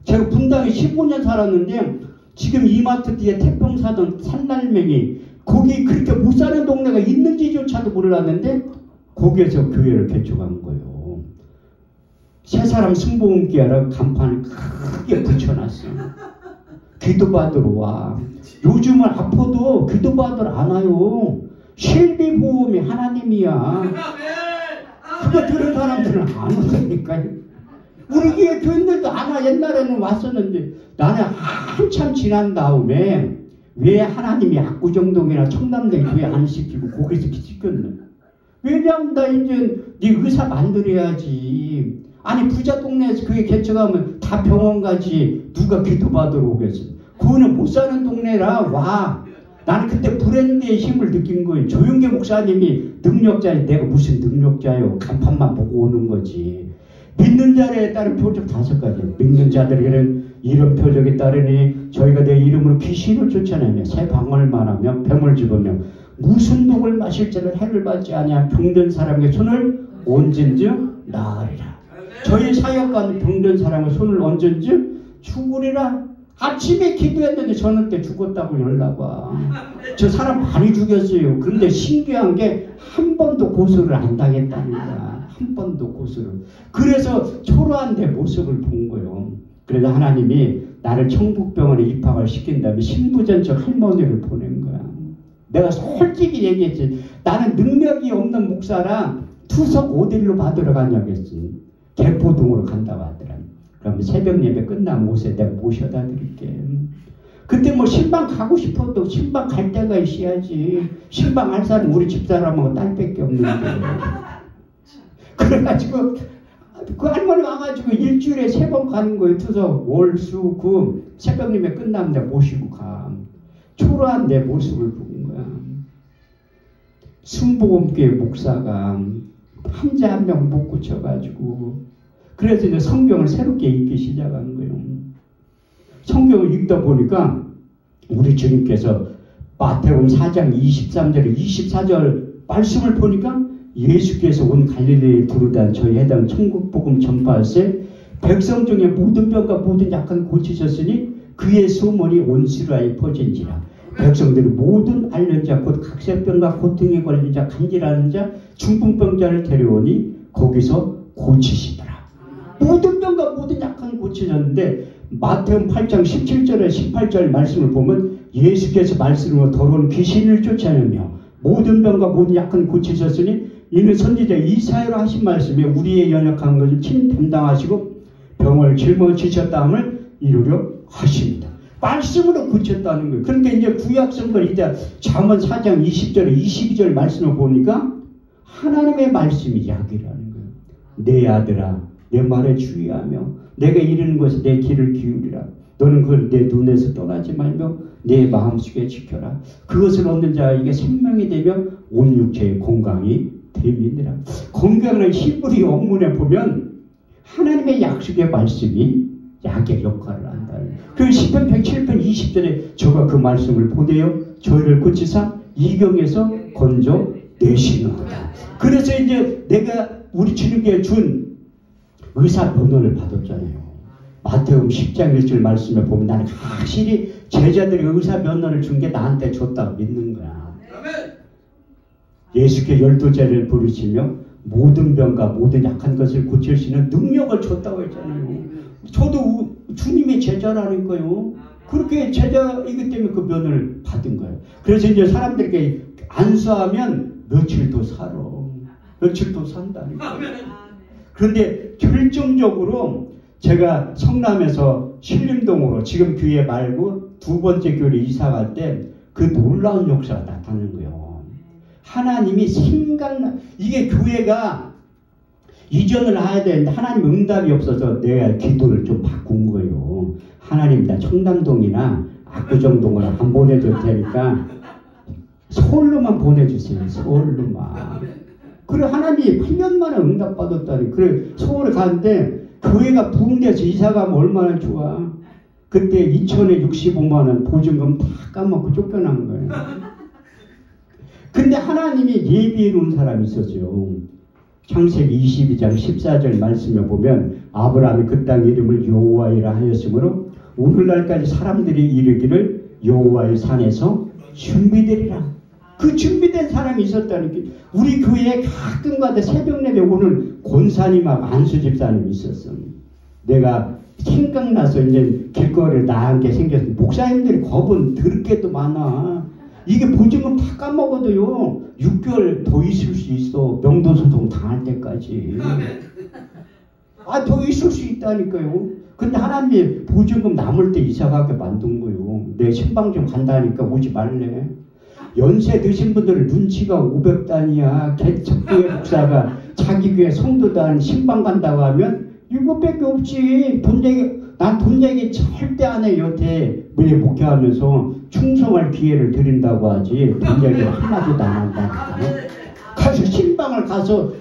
제가 분당에 15년 살았는데 지금 이마트 뒤에 태평사던 산날맹이 거기 그렇게 못 사는 동네가 있는지조차도 몰랐는데 거기에서 교회를 개척한 거예요. 세 사람 승복음기 하라 간판을 크게 붙여놨어. 기도받으러 와. 요즘은 아파도 기도받으러 안 와요. 실비보험이 하나님이야. 그거 들은 사람들은 안 오니까요. 우리 교회 교인들도 안 와. 옛날에는 왔었는데 나는 한참 지난 다음에 왜 하나님이 압구정동이나 청담동 교회 안 시키고 거기서 시켰나? 왜냐면 나 이제 네 의사 만들어야지. 아니 부자 동네에서 그게 개척하면 다 병원 가지 누가 기도받으러 오겠어. 그거는 못 사는 동네라 와. 나는 그때 브랜드의 힘을 느낀 거예요. 조용계 목사님이 능력자니 내가 무슨 능력자요. 간판만 보고 오는 거지. 믿는 자에 따른 표적 5가지. 믿는 자들에게는 이런 표적이 따르니 저희가 내 이름으로 귀신을 쫓아내며 새 방언을 말하며 뱀을 집으며 무슨 독을 마실지는 해를 받지 아니하 병든 사람의 손을 얹은즉 나으리라. 저희 사역관 병든 사람의 손을 얹은즉 죽으리라. 아침에 기도했는데 저녁 때 죽었다고 연락 와. 저 사람 많이 죽였어요. 그런데 신기한 게 한 번도 고소를 안 당했다는 거야. 한 번도 고소를. 그래서 초라한 내 모습을 본 거예요. 그래서 하나님이 나를 천국병원에 입학을 시킨 다음에 신부전적 할머니를 보낸 거야. 내가 솔직히 얘기했지. 나는 능력이 없는 목사랑 투석 어디로 받으러 가냐고 했지. 개포동으로 간다고 하더라. 그럼 새벽 예배 끝나면 오세요. 내가 모셔다 드릴게. 그때 뭐 신방 가고 싶어도 신방 갈 데가 있어야지. 신방 할 사람 우리 집사람하고 딸밖에 없는데. 그래가지고 그 할머니 와가지고 일주일에 3번 가는 거예요. 투서 월, 수, 금 새벽님에 끝나면 내가 모시고 가. 초라한 내 모습을 보는 거야. 순복음교회 목사가 환자 한 명 못 고쳐가지고 그래서 이제 성경을 새롭게 읽기 시작한 거예요. 성경을 읽다 보니까 우리 주님께서 마태복음 4장 23절에 24절 말씀을 보니까 예수께서 온 갈릴리에 두루다 저희 해당 천국복음 전파하세 백성 중에 모든 병과 모든 약한 고치셨으니 그의 소문이 온 이스라엘에 퍼진지라. 백성들이 모든 앓는 자 곧 각색병과 고통에 걸린 자 간질하는 자 중풍병자를 데려오니 거기서 고치시더라. 모든 병과 모든 약한 고치셨는데 마태복음 8장 17절에 18절 말씀을 보면 예수께서 말씀으로 더러운 귀신을 쫓아내며 모든 병과 모든 약한 고치셨으니 이는 선지자 이사야로 하신 말씀에 우리의 연약한 것을 친 담당하시고 병을 짊어지셨다 함을 이루려 하십니다. 말씀으로 고쳤다는 거예요. 그러니까 이제 구약성경 이제 잠언 4장 20절에 22절 말씀을 보니까 하나님의 말씀이 약이라는 거예요. 내 아들아 내 말에 주의하며 내가 이르는 것에 내 귀를 기울이라. 너는 그걸 내 눈에서 떠나지 말며 내 마음속에 지켜라. 그것을 얻는 자에게 생명이 되며 온 육체의 건강이 됨이니라. 건강을 히브리 원문에 보면 하나님의 약속의 말씀이 약의 역할을 한다는. 그 시편 107편 20절에 저가 그 말씀을 보내요 저희를 고치사 이경에서 건져 내시는도다. 그래서 이제 내가 우리 주님께 준 의사 면허를 받았잖아요. 마태복음 10장 1절 말씀에 보면 나는 확실히 제자들이 의사 면허를 준 게 나한테 줬다고 믿는 거야. 예수께 12제를 부르시며 모든 병과 모든 약한 것을 고칠 수 있는 능력을 줬다고 했잖아요. 저도 주님의 제자라는 거예요. 그렇게 제자이기 때문에 그 면허를 받은 거예요. 그래서 이제 사람들에게 안수하면 며칠 더 살아. 며칠 더 산다니까. 그런데 결정적으로 제가 성남에서 신림동으로 지금 교회 말고 두 번째 교회로 이사 갈 때 그 놀라운 역사가 나타나는 거예요. 하나님이 이게 교회가 이전을 해야 되는데 하나님 응답이 없어서 내가 기도를 좀 바꾼 거예요. 하나님 나 청담동이나 압구정동으로 안 보내줄 테니까 서울로만 보내주세요. 서울로만. 그래 하나님이 8년 만에 응답받았다니. 그래 서울에 갔는데 교회가 부흥돼서 이사가면 얼마나 좋아. 그때 2천에 65만 원 보증금 다 까먹고 쫓겨난 거예요. 근데 하나님이 예비해 놓은 사람이 있었어요. 창세기 22장 14절 말씀에 보면 아브라함이 그 땅 이름을 여호와이라 하였으므로 오늘날까지 사람들이 이르기를 여호와의 산에서 준비되리라. 그 준비된 사람이 있었다는 게 우리 교회에 가끔가다 새벽 예배 오늘 권사님하고 안수 집사님이 있었어. 내가 생각나서 이제 길거리를 나간 게 생겨서 목사님들이 겁은 드럽게도 많아. 이게 보증금 다 까먹어도요 6개월 더 있을 수 있어. 명도소송 당할 때까지. 더 있을 수 있다니까요. 근데 하나님이 보증금 남을 때 이사가게 만든 거예요. 내 신방 좀 간다니까 오지 말래. 연세 드신 분들은 눈치가 500단이야. 개척교회 목사가 자기 교회 성도단 신방 간다고 하면 이것밖에 없지. 난 돈 얘기 절대 안 해. 여태 왜 목회하면서 충성할 기회를 드린다고 하지 돈 얘기를 하나도 안 한다. 가서 신방을 가서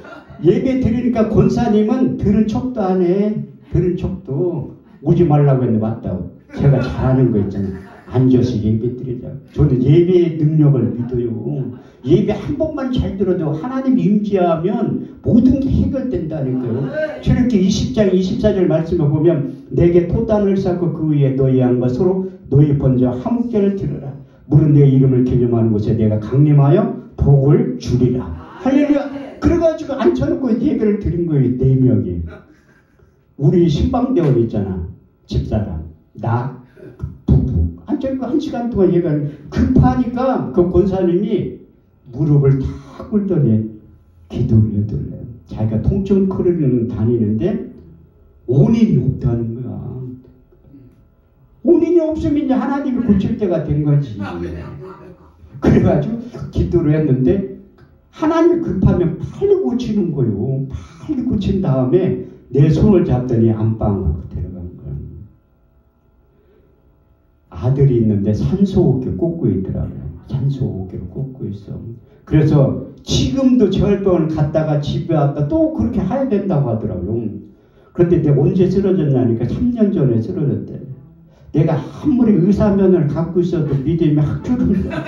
예배 드리니까 권사님은 들은 척도 안 해. 들은 척도. 오지 말라고 했는데 맞다고. 제가 잘하는 거 있잖아요. 앉아서 예배 드리자. 저는 예배의 능력을 믿어요. 예배 한 번만 잘 들어도 하나님 임재하면 모든 게 해결된다니까요. 저렇게 20장 24절 말씀을 보면 내게 토단을 쌓고 그 위에 너희 양과 서로 너희 번제와 화목제를 드려라. 물은 내 이름을 기념하는 곳에 내가 강림하여 복을 주리라. 할렐루야. 그래가지고 앉혀놓고 예배를 드린 거예요. 4명이. 우리 신방대원 있잖아. 집사람. 나 부부. 앉혀놓고 1시간 동안 예배를 급하니까 그 권사님이 무릎을 탁 꿇더니 기도를 해둘래. 자기가 통증 클리닉을 다니는데 원인이 없다는 거야. 원인이 없으면 이제 하나님이 고칠 때가 된 거지. 그래가지고 기도를 했는데 하나님이 급하면 빨리 고치는 거예요. 빨리 고친 다음에 내 손을 잡더니 안방으로 데려간 거야. 아들이 있는데 산소호흡기 꽂고 있더라고요. 산소호흡기를 꽂고 있어. 그래서 지금도 재활병원을 갔다가 집에 왔다 또 그렇게 해야 된다고 하더라고요. 그런데 내가 언제 쓰러졌냐니까 3년 전에 쓰러졌대. 내가 아무리 의사면을 갖고 있어도 믿음이 확 줄은 거야.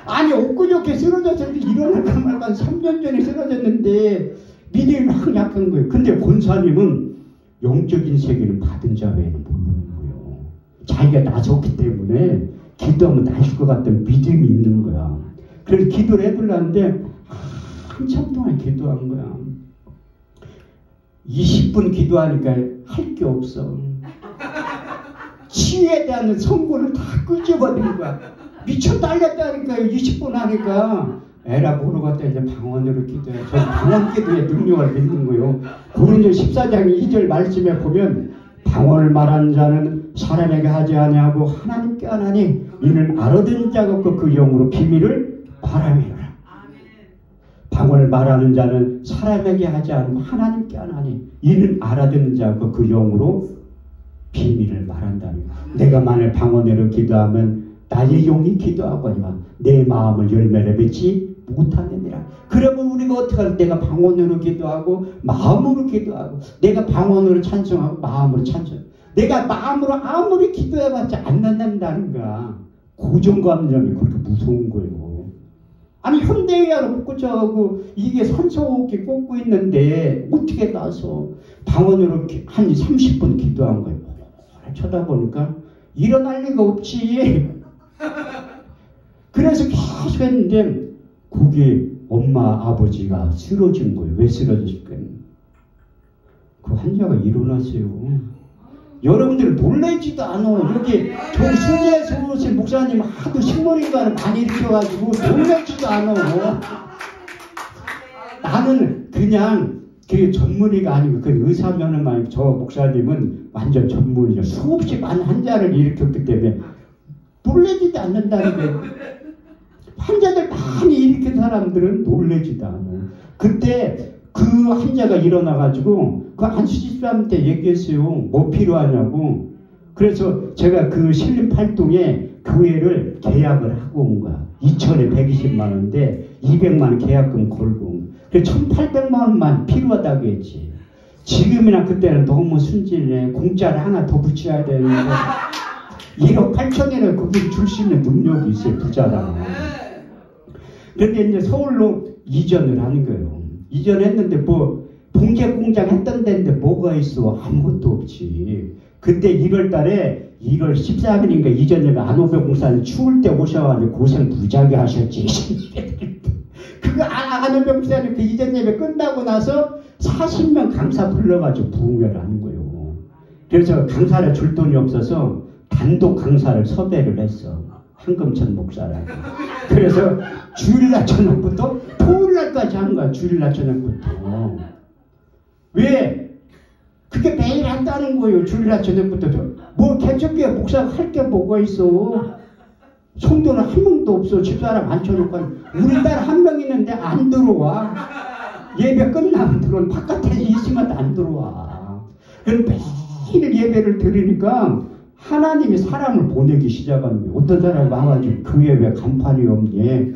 아니 엊그저께 쓰러졌는데 일어날까 말까 3년 전에 쓰러졌는데 믿음이 확 약한 거예요. 근데 권사님은 영적인 세계는 받은 자 외에는 모르는 거예요. 자기가 나섰기 때문에 기도하면 나실 것 같다는 믿음이 있는 거야. 그래서 기도를 해보려는데 한참 동안 기도한 거야. 20분 기도하니까 할 게 없어. 치유에 대한 성분을 다 끄집어낸 거야. 미쳐 딸렸다니까요. 20분 하니까. 에라 모르겠다. 이제 방언으로 기도해. 저 방언 기도의 능력을 믿는 거예요. 고린도 14장 2절 말씀에 보면 방언을 말하는 자는 사람에게 하지 아니하고 하나님께 하나니 이는 알아듣는 자가 없고 그 영으로 비밀을 말하느니라. 방언을 말하는 자는 사람에게 하지 않고 하나님께 하나니 이는 알아듣는 자가 그 영으로 비밀을 말한다는 거야. 내가 만일 방언으로 기도하면 나의 영이 기도하거니와 내 마음을 열매를 맺지 못하느니라. 그러면 우리가 어떻게 하냐? 내가 방언으로 기도하고 마음으로 기도하고 내가 방언으로 찬송하고 마음으로 찬송. 내가 마음으로 아무리 기도해봤자 안 난다는 거야. 고정감정이 그렇게 무서운 거예요. 아니 현대의학으로 꽂혀가고 이게 산소호흡기 꽂고 있는데 어떻게 나서 방언으로 한 30분 기도한 거예요. 쳐다보니까 일어날 리가 없지. 그래서 계속 했는데 그게 엄마 아버지가 쓰러진 거예요. 왜 쓰러졌을까요? 그 환자가 일어났어요. 여러분들 놀라지도 않아. 여기 저 순례에서 오신 목사님 하도 식물인간을 많이 일으켜가지고 놀라지도 않아. 나는 그냥 그 전문의가 아니고 그 의사면허만 저 목사님은 완전 전문이죠. 수없이 많은 환자를 일으켰기 때문에 놀라지도 않는다는 게 환자들 많이 일으킨 사람들은 놀라지도 않아. 그때 그 환자가 일어나가지고 그 안수집사한테 얘기했어요. 뭐 필요하냐고. 그래서 제가 그 신림 활동에 교회를 계약을 하고 온 거야. 2천에 120만 원인데 200만 원 계약금 걸고 온 거야. 그래서 1,800만 원만 필요하다고 했지. 지금이나 그때는 너무 순진해. 공짜를 하나 더 붙여야 되는데 1억 8천이나 그분 줄 수 있는 능력이 있어요. 부자라고. 그런데 이제 서울로 이전을 하는 거예요. 이전했는데 뭐 봉제 공장 했던 데인데 뭐가 있어? 아무것도 없지. 그때 1월 달에 1월 14일인가 이전예배 안오배 공사님 추울 때 오셔가지고 고생 무지하게 하셨지. 그거 안오배 공사님 그 이전예배 끝나고 나서 40명 강사 불러가지고 부흥회를 하는 거예요. 그래서 강사를 줄 돈이 없어서 단독 강사를 섭외를 했어. 황금천 목사라고. 그래서 주일날 저녁부터 토요일날까지 한 거야. 주일날 저녁부터. 왜? 그게 매일 한다는 거예요. 주일날 저녁부터. 뭐 개척교회 목사가 할 게 뭐가 있어. 성도는 한 명도 없어. 집사람 앉혀놓고. 우리 딸 한 명 있는데 안 들어와. 예배 끝나면 들어와. 바깥에 있으면 안 들어와. 그럼 매일 예배를 드리니까 하나님이 사람을 보내기 시작하는 거예요. 어떤 사람이 와가지고 교회 왜 간판이 없니?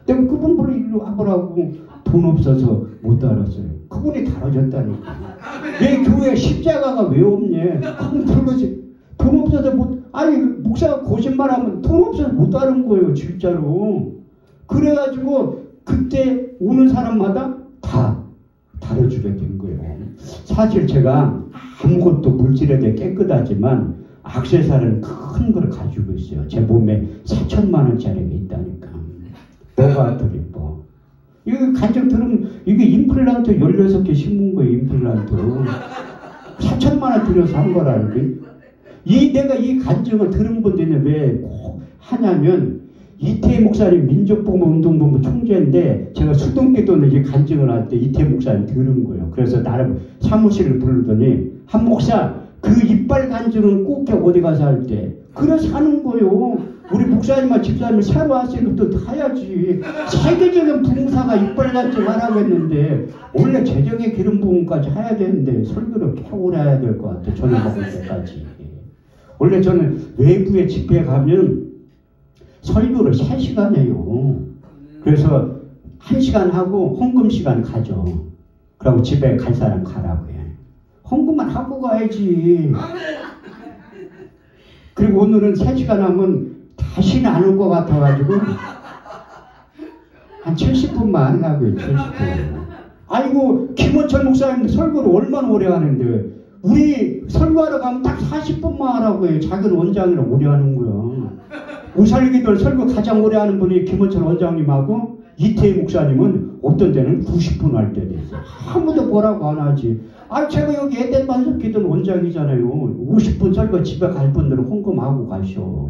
내가 그분들을 일로 와보라고 돈 없어서 못 알았어요. 그분이 다뤄졌다니까. 내 교회에 십자가가 왜 없니? 그분 들어가지. 돈 없어서 못, 아니, 목사가 거짓말하면 돈 없어서 못 하는 거예요, 진짜로. 그래가지고 그때 오는 사람마다 다 다뤄주게 된 거예요. 사실 제가 아무것도 물질에 대해 깨끗하지만 액세서리는 큰 걸 가지고 있어요. 제 몸에 4천만 원짜리가 있다니까. 뭐가 더 예뻐. 이거 간증 들으면 이게 임플란트 16개 심은 거예요. 임플란트. 4천만 원 들여서 한 거라는 게. 내가 이 간증을 들은 분들이 왜 꼭 하냐면 이태희 목사님 민족복무운동본부 총재인데 제가 수동기도는 이 간증을 할 때 이태희 목사님 들은 거예요. 그래서 나름 사무실을 부르더니 한 목사 그 이빨 간증은 꼭 어디 가서 할 때 그래서 하는 거예요. 우리 목사님과 집사님을 새로 하시는 것도 해야지. 세계적인 부흥사가 이빨같이 하라고 했는데 원래 재정의 기름 부흥까지 해야 되는데 설교를 꽤 오래 해야 될 것 같아. 저녁 먹을 때까지. 원래 저는 외부의 집회에 가면 설교를 3시간 해요. 그래서 1시간 하고 헌금 시간 가죠. 그러고 집에 갈 사람 가라고 해. 헌금만 하고 가야지. 그리고 오늘은 3시간 하면 다시는 안 올 것 같아가지고 한 70분만 하려고요. 70분. 아이고 김원철 목사님 설교를 얼마나 오래 하는데 우리 설교하러 가면 딱 40분만 하라고 해요. 자기는 원장이랑 오래 하는 거야. 우살기들 설교 가장 오래 하는 분이 김원철 원장님하고 이태희 목사님은 어떤 데는 90분 할 때도 있어요. 아무도 뭐라고 안 하지. 아, 제가 여기 에덴 반석기들 원장이잖아요. 50분 설교 집에 갈 분들은 헌금하고 가셔.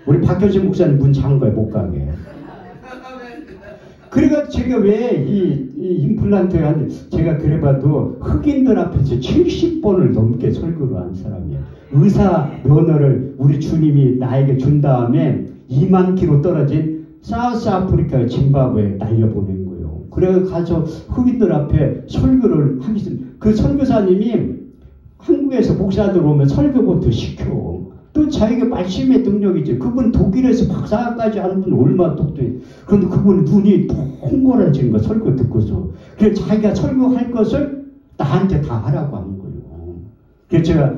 우리 박효진 목사님 문 잠궈요, 못 가게. 그러니까 제가 왜 이 임플란트 제가 그래봐도 흑인들 앞에서 70번을 넘게 설교를 한 사람이에요. 의사 면허를 우리 주님이 나에게 준 다음에 2만 킬로 떨어진 사우스 아프리카 짐바브웨에 날려보낸 거예요. 그래 가서 흑인들 앞에 설교를 하기 전에 그 선교사님이 한국에서 목사들 오면 설교부터 시켜. 또 자기가 말씀의 능력이지. 그분 독일에서 박사까지 하는 분 얼마나 똑똑해. 그런데 그분 눈이 동그라진 거 설교 듣고서. 그래서 자기가 설교할 것을 나한테 다 하라고 하는 거예요. 그래서 제가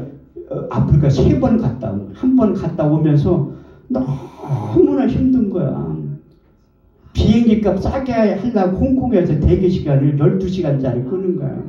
아프리카 3번 갔다 온 거예요. 한 번 갔다 오면서 너무나 힘든 거야. 비행기값 싸게 하려고 홍콩에서 대기 시간을 12시간짜리 끄는 거야.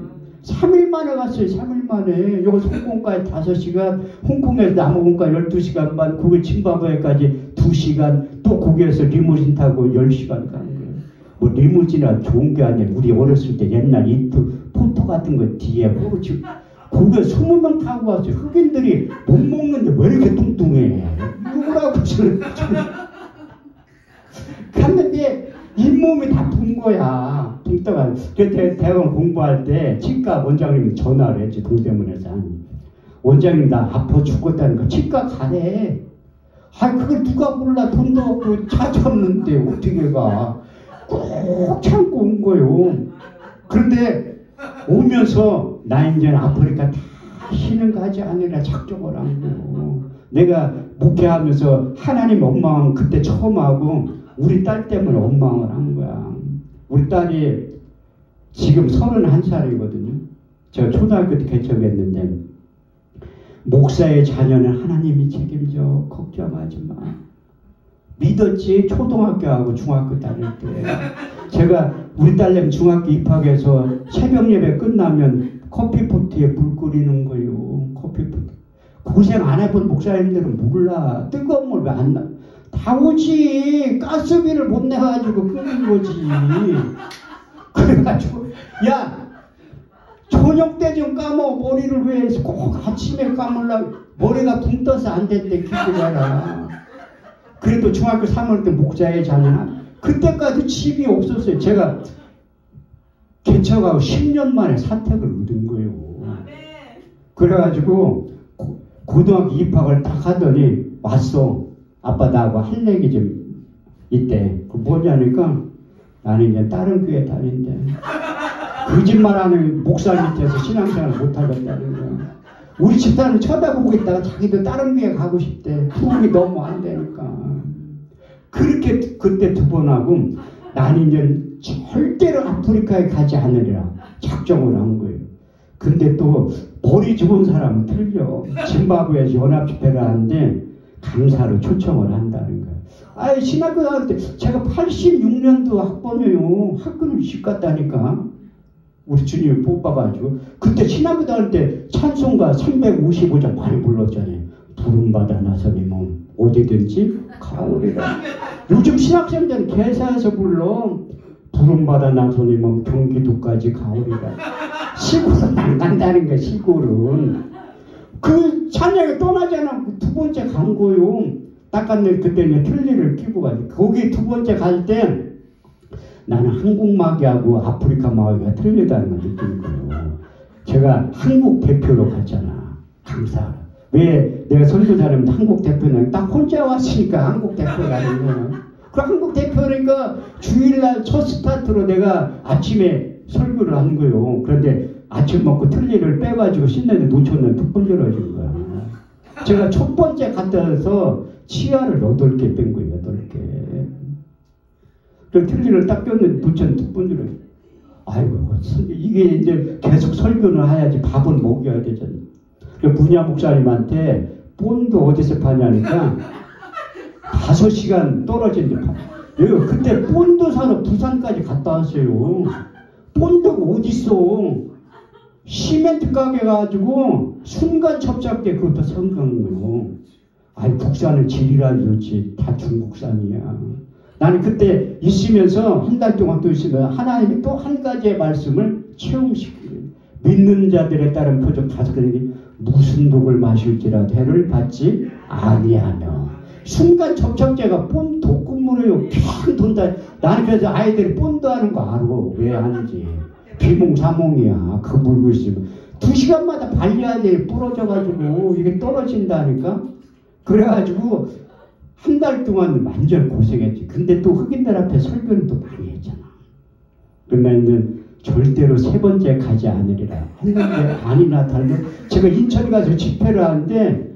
3일 만에 갔어요. 3일 만에. 요거 홍콩까지 5시간, 홍콩에서 남아공까 12시간 반, 거기 짐바브웨까지 2시간, 또 거기에서 리무진 타고 10시간 간 거예요. 뭐 리무진이나 좋은 게 아니라 우리 어렸을 때 옛날 이트 포토 같은 거 뒤에 호르지 거기에 20명 타고 왔어요. 흑인들이 못 먹는데 왜 이렇게 뚱뚱해? 누구라고 저를 갔는데 잇몸이 다 분 거야. 뚱뚱한. 그때 대학원 공부할 때 치과 원장님이 전화를 했지. 동대문에서. 원장님 나 아파 죽겠다는 거 치과 가래. 아 그걸 누가 몰라. 돈도 없고 차도 없는데 어떻게 가. 꼭 참고 온 거요. 그런데 오면서 나 이제 아프리카 다 쉬는 가지 않으라 작정을 한 거고. 내가 목회하면서 하나님 원망 그때 처음 하고 우리 딸 때문에 원망을 한 거야. 우리 딸이 지금 31살이거든요. 제가 초등학교 때 개척했는데 목사의 자녀는 하나님이 책임져 걱정하지 마. 믿었지. 초등학교하고 중학교 다닐 때 제가 우리 딸내미 중학교 입학해서 새벽 예배 끝나면 커피포트에 물 끓이는 거예요. 커피포트. 고생 안 해본 목사님들은 몰라. 뜨거운 물 왜 안 나? 다 오지. 가스비를 못 내가지고 끄는 거지. 그래가지고 야 저녁 때 좀 감어. 머리를 왜 꼭 아침에 감으려고. 머리가 붕 떠서 안 된대. 기도해라. 그래도 중학교 3학년 때 목사의 자녀는 그때까지 집이 없었어요. 제가 개척하고 10년 만에 사택을 얻은 거예요. 그래가지고 고등학교 입학을 딱 하더니 왔어. 아빠 나하고 할 얘기 좀 있대. 그 뭐냐니까 나는 이제 다른 교회 다닌대. 거짓말하는 목사 밑에서 신앙생활을 못하겠다는 거야. 우리 집사람은 쳐다보고 있다가 자기도 다른 교회 가고 싶대. 부흥이 너무 안 되니까. 그렇게 그때 2번 하고 나는 이제 절대로 아프리카에 가지 않으리라 작정을 한 거예요. 근데 또 머리 좋은 사람은 틀려. 짐바브웨에서 연합집회를 하는데 강사로 초청을 한다는 거예요. 아이 신학교 다닐 때 제가 86년도 학번이에요. 학교를 집 갔다니까. 우리 주님이 복 받아가지고 그때 신학교 다닐 때 찬송가 355장 많이 불렀잖아요. 부름받아 나서니 뭐 어디든지 가오리라. 요즘 신학생들은 개사에서 불러. 부름받아 나서니 뭐 경기도까지 가오리라. 시골은 안 간다는 거야. 시골은. 그 찬양이 떠나잖아. 2번째 간 거요. 닦았는데 그때 이제 틀니를 끼고 가지. 거기 2번째 갈 때 나는 한국 마귀하고 아프리카 마귀가 틀리다는 걸 느낀 거예요. 제가 한국 대표로 갔잖아. 강사. 왜 내가 선교사라면 한국 대표는 딱 혼자 왔으니까 한국 대표가 아니면 그 한국 대표니까 주일날 첫 스타트로 내가 아침에 설교를 하는 거예요. 그런데 아침 먹고 틀니를 빼가지고 신내에 놓쳤는데 뚝 번져가지고 거야. 제가 첫 번째 갔다 와서 치아를 8개 뺀 거예요. 8개. 그 틀니를 딱 꼈는데 놓쳤는데 뚝 번져가지고. 아이고, 이게 이제 계속 설교를 해야지 밥은 먹여야 되잖아요. 그 문야 목사님한테 본도 어디서 파냐니까 5시간 떨어진데 그때 본도 사러 부산까지 갔다 왔어요. 본도가 어딨어. 시멘트 가게 가지고 순간 접착제 그것도 성공한 거예요. 아이 국산은 질이라 좋지 다 중국산이야. 나는 그때 있으면서 한 달 동안 또 있으면 하나님이 또 한 가지의 말씀을 체험시키고 믿는 자들에 따른 표적 5가지 무슨 독을 마실지라도 해를 받지 아니하며 순간 접착제가 본 독극물이에요. 쫙 돈다. 나는 그래서 아이들이 본도 하는 거 알아. 왜 하는지. 비몽사몽이야. 그거 물고 있으면 2시간마다 발려야 돼. 부러져가지고 이게 떨어진다니까. 그래가지고 한 달 동안 완전 고생했지. 근데 또 흑인들 앞에 설교는 또 많이 했잖아. 그러면 절대로 3번째 가지 않으리라. 했는데 아니나 달라. 제가 인천 가서 집회를 하는데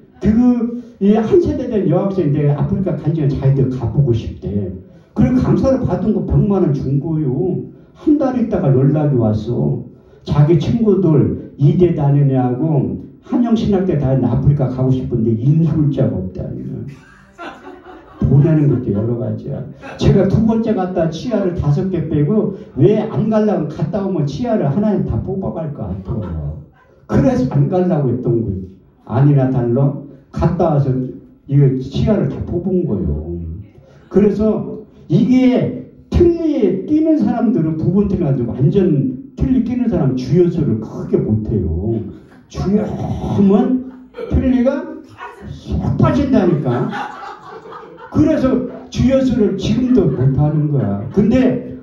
한 세대 된 여학생인데 아프리카 간지가 자기들 가보고 싶대. 그리고 강사를 받은 거 100만 원 준 거요. 한 달 있다가 연락이 왔어. 자기 친구들 이대 다니냐고 한영신학대 다니는 아프리카 가고 싶은데 인술자가 없다니. 보내는 것도 여러 가지야. 제가 2번째 갔다 치아를 5개 빼고 왜 안 가려고 갔다 오면 치아를 하나님 다 뽑아갈 것 같아. 그래서 안 가려고 했던 거예요. 아니나 달라 갔다 와서 이거 치아를 다 뽑은 거예요. 그래서 이게 틀니에 끼는 사람들은 부분 틀니 가지고 완전 틀니 끼는 사람은 주요소를 크게 못해요. 주요하면 틀니가 쏙 빠진다니까. 그래서 주여수를 지금도 못하는 거야. 근데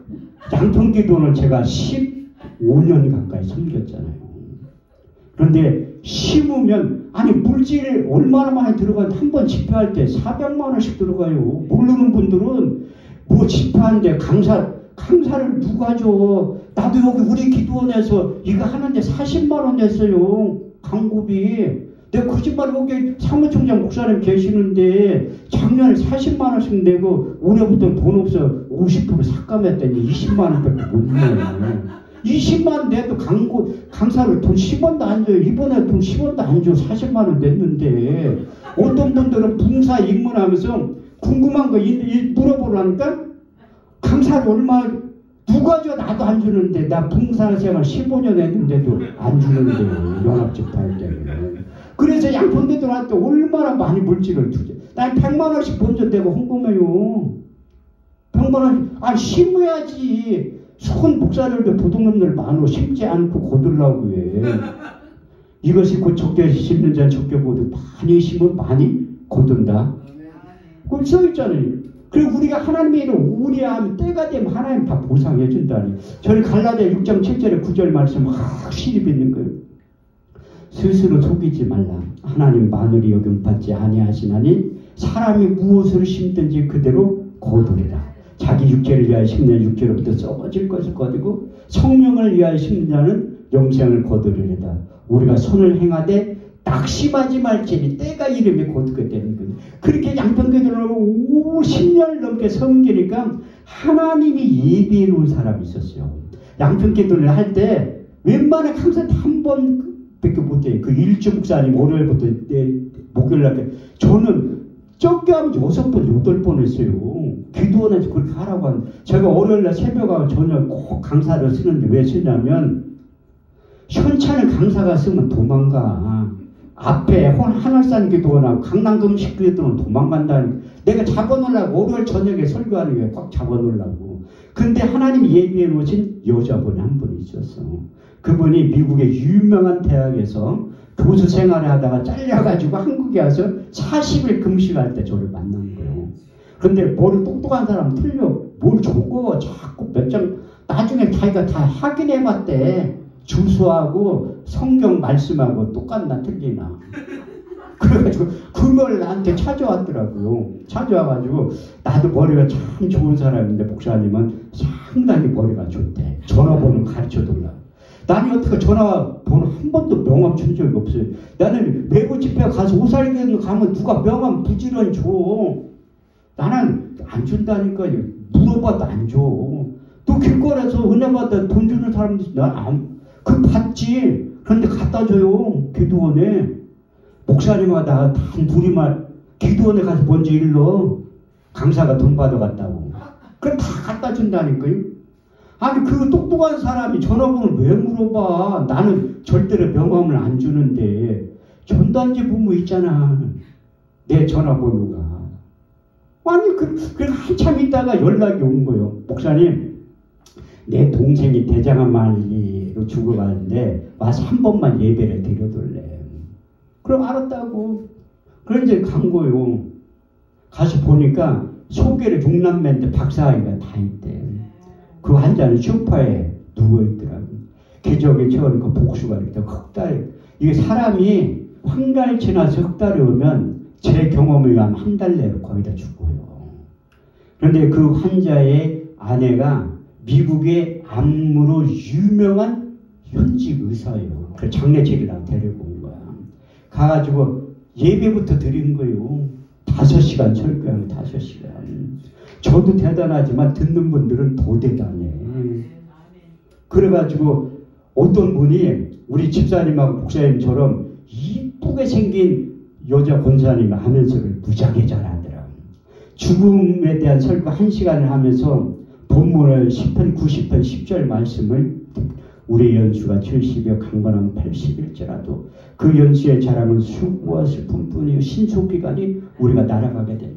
양평기도는 제가 15년 가까이 섬겼잖아요. 그런데 심으면 아니 물질 얼마나 많이 들어가는데 한 번 집회할 때 400만 원씩 들어가요. 모르는 분들은 뭐 집회하는데 강사를 누가 줘. 나도 여기 우리 기도원에서 이거 하는데 40만 원 냈어요. 광고비. 내가 거짓말 여기 사무총장 목사님 계시는데 작년에 40만 원씩 내고 올해부터 돈 없어 50% 삭감했더니 20만 원밖에 못 내요. 20만 원 내도 강사를 돈 10원도 안 줘요. 이번에 돈 10원도 안 줘. 40만 원 냈는데 어떤 분들은 봉사 입문하면서 궁금한 거 물어보라니까 강사를 얼마 누가 줘. 나도 안 주는데 나 봉사생활 15년 했는데도 안 주는데 연합집회할 때는. 그래서 양평기도한테 얼마나 많이 물질을 주지. 난 100만 원씩 번져대고 홍보해요. 100만 원, 심어야지. 손 목사들도 도둑놈들 많어. 심지 않고 거들라고 해. 이것이 곧 적게 심는 자는 적게 거두. 많이 심으면 많이 거둔다. 그걸 써있잖아요. 그리고 우리가 하나님의 일을 우리하면 때가 되면 하나님 다 보상해 준다니. 저는 갈라디아 6장 7절에 9절 말씀 확실히 믿는 거예요. 스스로 속이지 말라. 하나님 마늘이 여김받지 아니하시나니 사람이 무엇을 심든지 그대로 거두리라. 자기 육체를 위하여 심는 육체로부터 썩어질 것을 거두고 성령을 위하여 심는 자는 영생을 거두리라. 우리가 손을 행하되 낙심하지 말지니 때가 이름이 곧게 되는 거예요. 그렇게 양평교도를 50년 넘게 섬기니까 하나님이 예비해 놓은 사람이 있었어요. 양평교도를 할 때 웬만한 강사 한 번밖에 못해요. 그 일주 목사님 월요일부터 목요일날 저는 적게 하면 6번 8번 했어요. 기도원에서 그렇게 하라고 하는. 제가 월요일날 새벽하고 저녁 꼭 강사를 쓰는데 왜 쓰냐면 현찮은 강사가 쓰면 도망가. 앞에 하늘산 기도원하고 강남금식 기도원 도망간다니. 내가 잡아놓으려고 월요일 저녁에 설교하는 게 꽉 잡아놓으려고. 근데 하나님이 예비해 놓으신 여자분이 한 분 있었어. 그분이 미국의 유명한 대학에서 교수 생활을 하다가 잘려가지고 한국에 와서 40일 금식할 때 저를 만난 거예요. 근데 머리 똑똑한 사람 틀려. 뭘 적어. 자꾸 몇 장 나중에 자기가 다 확인해봤대. 주수하고 성경 말씀하고 똑같나 틀리나. 그래가지고 그걸 나한테 찾아왔더라고요. 찾아와가지고 나도 머리가 참 좋은 사람인데 목사님은 상당히 머리가 좋대. 전화번호 가르쳐달라. 나는 어떻게 전화번호 한 번도 명함 준 적이 없어요. 나는 외부 집회 가서 오살교회 가면 누가 명함 부지런히 줘. 나는 안 준다니까요. 물어봐도 안 줘. 또 길거리에서 은혜 받아 돈 주는 사람들 그 받지. 그런데 갖다 줘요. 기도원에. 목사님마다 단 둘이만 기도원에 가서 먼저 일러. 강사가 돈 받아갔다고. 그럼 다 갖다 준다니까요. 아니 그 똑똑한 사람이 전화번호를 왜 물어봐. 나는 절대로 명함을 안 주는데 전단지 부모 있잖아. 내 전화번호가. 아니 그 한참 있다가 연락이 온 거예요. 목사님 내 동생이 대장암말리로 죽어가는데 와서 한 번만 예배를 드려둘래. 그럼 알았다고. 그래 이제 간 거예요. 가서 보니까 소개를 중남매인데 박사아이가 다 있대. 그 환자는 소파에 누워있더라고. 기적에 채우니까 복수가 이렇게 흑달. 이게 사람이 황달 지나서 흑달이 오면 제 경험에 의하면 한 달 내로 거의 다 죽어요. 그런데 그 환자의 아내가 미국의 암으로 유명한 현직 의사예요. 그래서 장례질이랑 데리고 온 거야. 가가지고 예배부터 드린 거예요. 5시간 설교하면 5시간. 저도 대단하지만 듣는 분들은 더 대단해. 그래가지고 어떤 분이 우리 집사님하고 목사님처럼 이쁘게 생긴 여자 권사님이 하면서를 무지하게 잘하더라고요. 죽음에 대한 설교 1시간을 하면서 본문을 10편, 90편, 10절 말씀을 우리 연수가 70여 강건하면 81절라도 그 연수의 자랑은 수고와 슬픔뿐이요 신속기간이 우리가 날아가게 돼.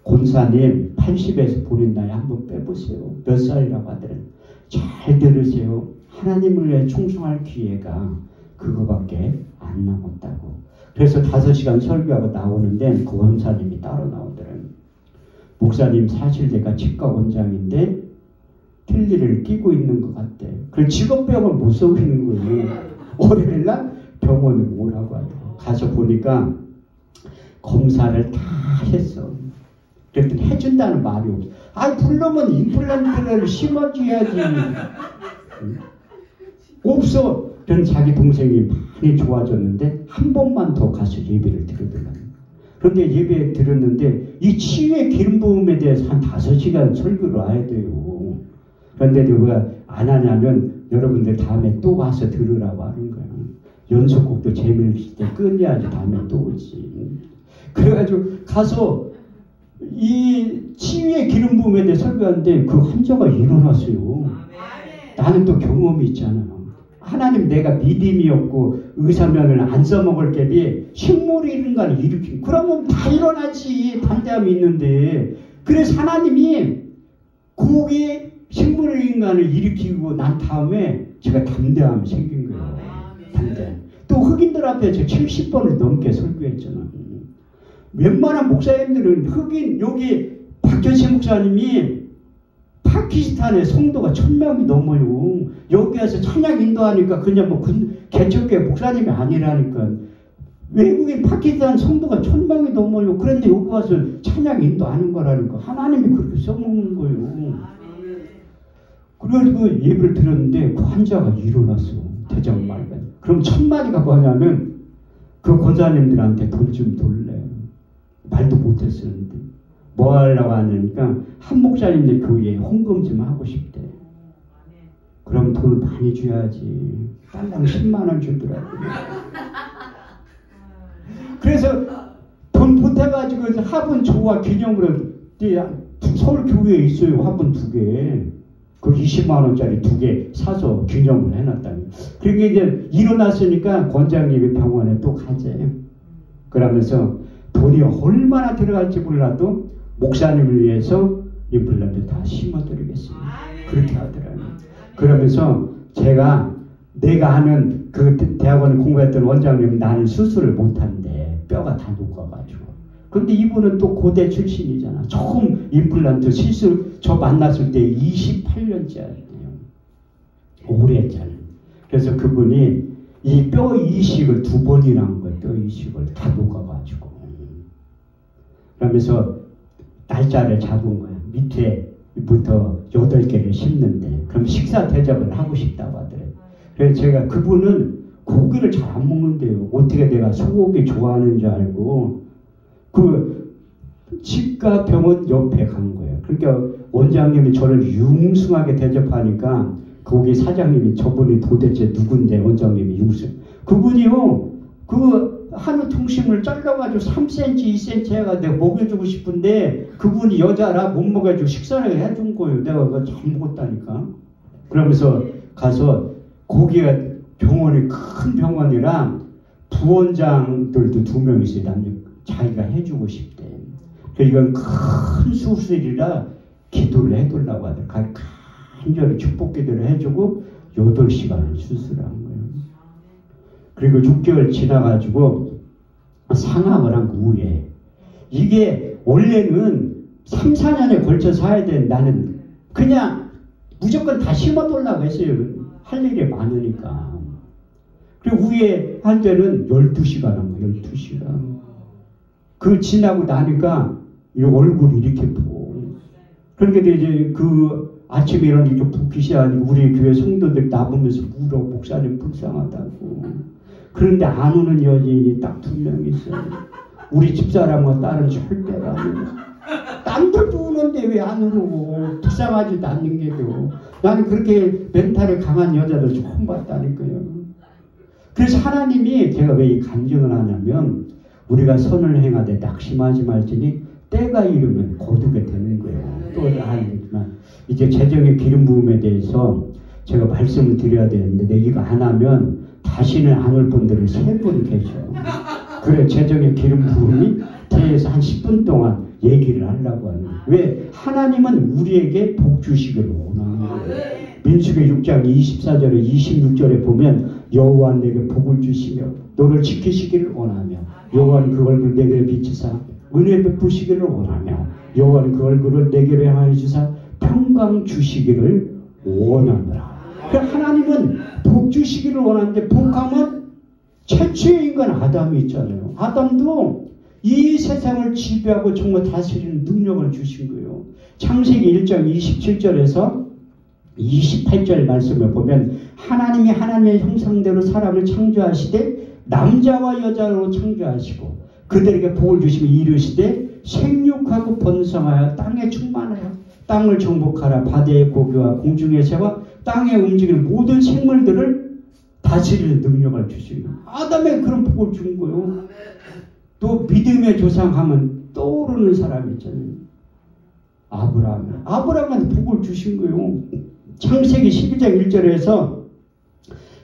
권사님 80에서 보낸 나이 한번 빼보세요. 몇 살이라고 하더라도 잘 들으세요. 하나님을 위해 충성할 기회가 그거밖에 안 남았다고. 그래서 5시간 설교하고 나오는데 그 원사님이 따로 나오더라고요. 목사님 사실 내가 치과 원장인데 틀니를 끼고 있는 것 같대. 그 직업병을 못 속이는 거예요. 월요일날 병원에 오라고 하더라고요. 가서 보니까 검사를 다 했어. 그랬더니 해준다는 말이 없어. 아, 부르면 임플란트를 심어줘야지. 없어. 그런 자기 동생이 많이 좋아졌는데 한 번만 더 가서 예배를 드려달라고. 그런데 예배 드렸는데 이 치유의 기름 부음에 대해서 한 5시간 설교를 해야 돼요. 그런데 누가 안 하냐면 여러분들 다음에 또 와서 들으라고 하는 거야. 연속곡도 재미있을 때 끝내야지 다음에 또 오지. 그래가지고 가서 이 치유의 기름 부음에 대해 설교하는데 그 환자가 일어났어요. 나는 또 경험이 있잖아. 하나님 내가 믿음이 없고 의사면을 안 써먹을 게 식물이 인간을 일으키고 그러면 다 일어나지. 담대함이 있는데 그래서 하나님이 거기에 식물의 인간을 일으키고 난 다음에 제가 담대함이 생긴 거예요. 담대. 또 흑인들 앞에 제가 70번을 넘게 설교했잖아. 웬만한 목사님들은 흑인 여기 박효신 목사님이 파키스탄의 성도가 1000명이 넘어요. 여기 와서 찬양 인도하니까 그냥 뭐 개척교회 목사님이 아니라니까. 외국인 파키스탄 성도가 1000명이 넘어요. 그런데 여기 와서 찬양 인도하는 거라니까. 하나님이 그렇게 써먹는 거예요. 그래가지고 예배를 드렸는데 그 환자가 일어났어. 대장말가. 그럼 첫 마디가 뭐냐면 그 권사님들한테 돈 좀 돌래. 말도 못했었는데 뭐 하려고 하니까 한 목사님네 교회에 헌금 좀 하고 싶대. 그럼 돈을 많이 줘야지. 딸랑 10만 원 주더라고요. 그래서 돈 보태가지고 화분 조화 기념으로 서울 교회에 있어요. 화분 2개. 그 20만 원짜리 2개 사서 기념을 해놨다니. 그러니까 이제 일어났으니까 권장님이 병원에 또 가재. 그러면서 돈이 얼마나 들어갈지 몰라도 목사님을 위해서 임플란트 다 심어드리겠습니다. 그렇게 하더라고요. 그러면서 내가 하는 그 대학원에 공부했던 원장님은 나는 수술을 못한대. 뼈가 다 녹아가지고. 근데 이분은 또 고대 출신이잖아. 처음 임플란트 시술 저 만났을 때 28년째예요. 오래 했잖아요. 그래서 그분이 이 뼈 이식을 2번이나 한 거예요. 뼈 이식을 다 녹아가지고. 그러면서 날짜를 잡은 거예요. 밑에부터 8개를 심는데 그럼 식사 대접을 하고 싶다고 하더래요. 그래서 제가 그분은 고기를 잘 안 먹는데요. 어떻게 내가 소고기 좋아하는 줄 알고 그 치과 병원 옆에 간 거예요. 그러니까 원장님이 저를 융숭하게 대접하니까 거기 사장님이 저분이 도대체 누군데 원장님이 융숭. 그분이요. 그 한우 통심을 잘라가지고 3cm, 2cm 해가 내가 먹여주고 싶은데 그분이 여자라 못 먹여주고 식사를 해준 거예요. 내가 그거 잘 먹었다니까. 그러면서 가서 거기가 병원이 큰 병원이라 부원장들도 2명 있어요. 남녀 자기가 해주고 싶대. 이건 큰 수술이라 기도를 해달라고 하더라고요. 간절히 축복 기도를 해주고 8시간을 수술을 한 거예요. 그리고 6개월 지나가지고 상암을 한 후에 이게 원래는 3, 4년에 걸쳐서 해야 되는 나는 그냥 무조건 다 심어달라고 했어요. 할 일이 많으니까. 그리고 후에 할 때는 12시간 한 거예요. 12시간. 그 지나고 나니까 이 얼굴이 이렇게 부어. 그러니까 이제 그 아침에 일어나서 좀 붓기 아니고 우리 교회 성도들 나보면서 울어. 목사님 불쌍하다고. 그런데 안 우는 여인이 딱 2명 있어요. 우리 집사람과 딸은 절대 안 울어. 남들도 우는데 왜 안 울고 불쌍하지도 않는 게도. 나는 그렇게 멘탈이 강한 여자들 처음 봤다니까요. 그래서 하나님이 제가 왜 이 간증을 하냐면 우리가 선을 행하되 낙심하지 말지니 때가 이르면 거두게 되는 거예요. 또 하지만 이제 재정의 기름 부음에 대해서 제가 말씀을 드려야 되는데 내가 이거 안 하면 다시는 안 올 분들이 3분 계셔요. 그래 재정의 기름 부음이 대해서 한 10분 동안 얘기를 하려고 하는 거예요. 왜? 하나님은 우리에게 복 주시기를 원하는 거예요. 민수기 6장 24절에 26절에 보면 여호와 내게 복을 주시며 너를 지키시기를 원하며 여호와는 그 얼굴을 내게 비치사 은혜 베푸시기를 원하며 여호와는 그 얼굴을 내게로 향하여 주사 평강 주시기를 원하노라. 그러니까 하나님은 복 주시기를 원하는데 복함은 최초의 인간 아담이 있잖아요. 아담도 이 세상을 지배하고 정말 다스리는 능력을 주신 거예요. 창세기 1장 27절에서 28절 말씀을 보면 하나님이 하나님의 형상대로 사람을 창조하시되 남자와 여자로 창조하시고 그들에게 복을 주시며 이르시되 생육하고 번성하여 땅에 충만하여 땅을 정복하라. 바다의 고기와 공중의 새와 땅에 움직이는 모든 생물들을 다스리는 능력을 주시는 아담에 그런 복을 준 거예요. 또 믿음의 조상하면 떠오르는 사람이 있잖아요. 아브라함한테 복을 주신 거예요. 창세기 12장 1절에서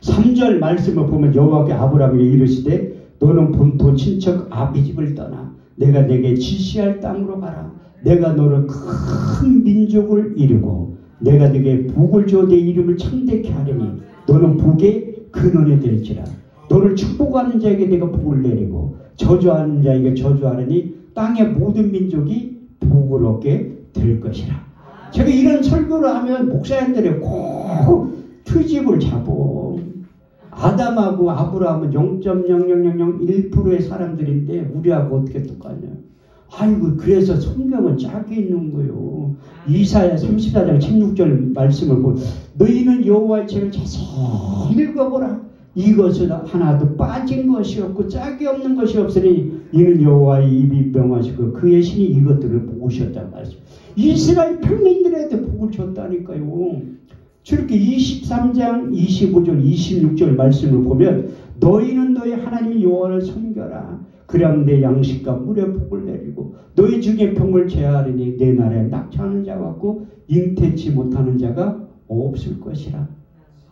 3절 말씀을 보면 여호와께 아브라함에게 이르시되 너는 본토 친척 아비집을 떠나 내가 내게 지시할 땅으로 가라. 내가 너를 큰 민족을 이루고 내가 네게 복을 주어 내 이름을 창대케 하리니 너는 복의 근원이 될지라. 너를 축복하는 자에게 내가 복을 내리고 저주하는 자에게 저주하리니 땅의 모든 민족이 복을 얻게 될 것이라. 제가 이런 설교를 하면 목사님들이 꼭 트집을 잡어. 아담하고 아브라함은 0.0001%의 사람들인데 우리하고 어떻게 똑같냐. 아이고 그래서 성경은 짝이 있는 거예요. 이사야 34장 16절 말씀을 보고 너희는 여호와의 책을 자세히 읽어보라. 이것은 하나도 빠진 것이 없고 짝이 없는 것이 없으니 이는 여호와의 입이 명하시고 그의 신이 이것들을 보셨다는 말씀. 이스라엘 평민들한테 복을 줬다니까요. 저렇게 23장 25절 26절 말씀을 보면 너희는 너희 하나님의 여호와를 섬겨라. 그럼 내 양식과 물의 복을 내리고 너희 중에 병을 제하리니 내 날에 낙차하는 자가 없고 잉태치 못하는 자가 없을 것이라.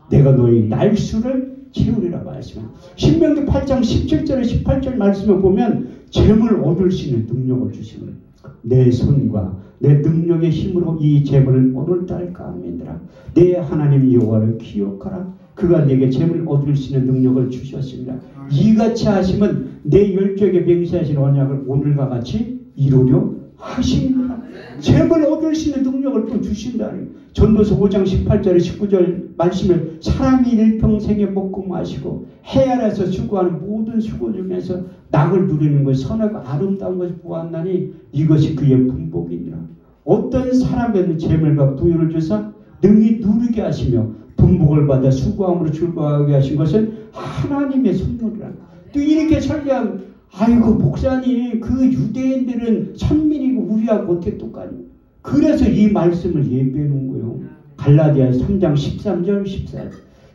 내가 너희 날수를 채우리라 말씀합니다. 신명기 8장 17절에 18절 말씀을 보면 재물 얻을 수 있는 능력을 주시는 내 손과 내 능력의 힘으로 이 재물을 얻을까 합니다. 내 하나님 여호와를 기억하라. 그가 내게 재물을 얻을 수 있는 능력을 주셨습니다. 이같이 하시면 내 열조에게 맹세하신 언약을 오늘과 같이 이루려 하십니다. 재물 얻을 수 있는 능력을 또 주신다는 전도서 5장 18절 19절 말씀을 사람이 일평생에 먹고 마시고 해 아래서 수고하는 모든 수고 중에서 낙을 누리는 것 선하고 아름다운 것을 보았나니 이것이 그의 분복이니라. 어떤 사람에는 재물과 부유를 주사 능히 누리게 하시며 분복을 받아 수고함으로 즐거워하게 하신 것은 하나님의 선물이라. 또 이렇게 설교하면 아이고 목사님 그 유대인들은 천민이고 우리하고 어떻게 똑같냐. 그래서 이 말씀을 예배해 놓은 거예요. 갈라디아 3장 13절 14절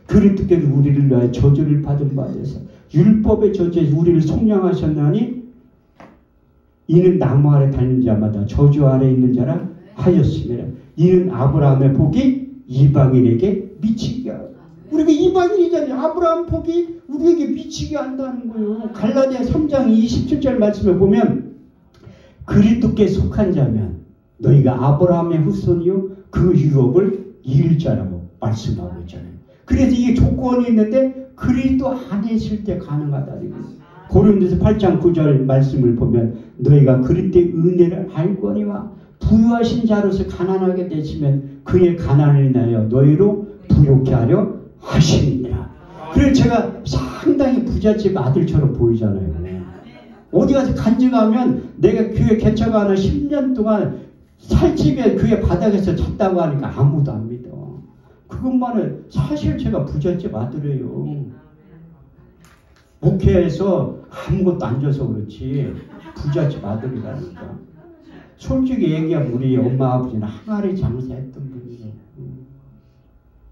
그리스도께서 우리를 위하여 저주를 받은 바 되사 율법의 저주에 우리를 속량하셨나니 이는 나무 아래 다니는 자마다 저주 아래 있는 자라 하였으며 이는 아브라함의 복이 이방인에게 미치게 하고 우리가 이방인이잖아요. 아브라함 복이 우리에게 미치게 한다는 거예요. 갈라디아 3장 27절 말씀을 보면 그리스도께 속한 자면 너희가 아브라함의 후손이요 그 유업을 이을 자라고 말씀하고 있잖아요. 그래서 이게 조건이 있는데 그리스도 안에 있을 때 가능하다는 거예요. 고린도서 8장 9절 말씀을 보면 너희가 그리스도의 은혜를 알거니와 부유하신 자로서 가난하게 되시면 그의 가난을 인하여 너희로 부욕케 하려 하시니라. 그래서 제가 상당히 부잣집 아들처럼 보이잖아요. 어디 가서 간증하면 내가 교회 개척하는 10년 동안 살집에 교회 바닥에서 잤다고 하니까 아무도 안 믿어. 그것만은 사실 제가 부잣집 아들이에요. 목회에서 아무것도 안 줘서 그렇지 부잣집 아들이라니까. 솔직히 얘기하면 우리 엄마 아버지는 항아리 장사했던 분이에요.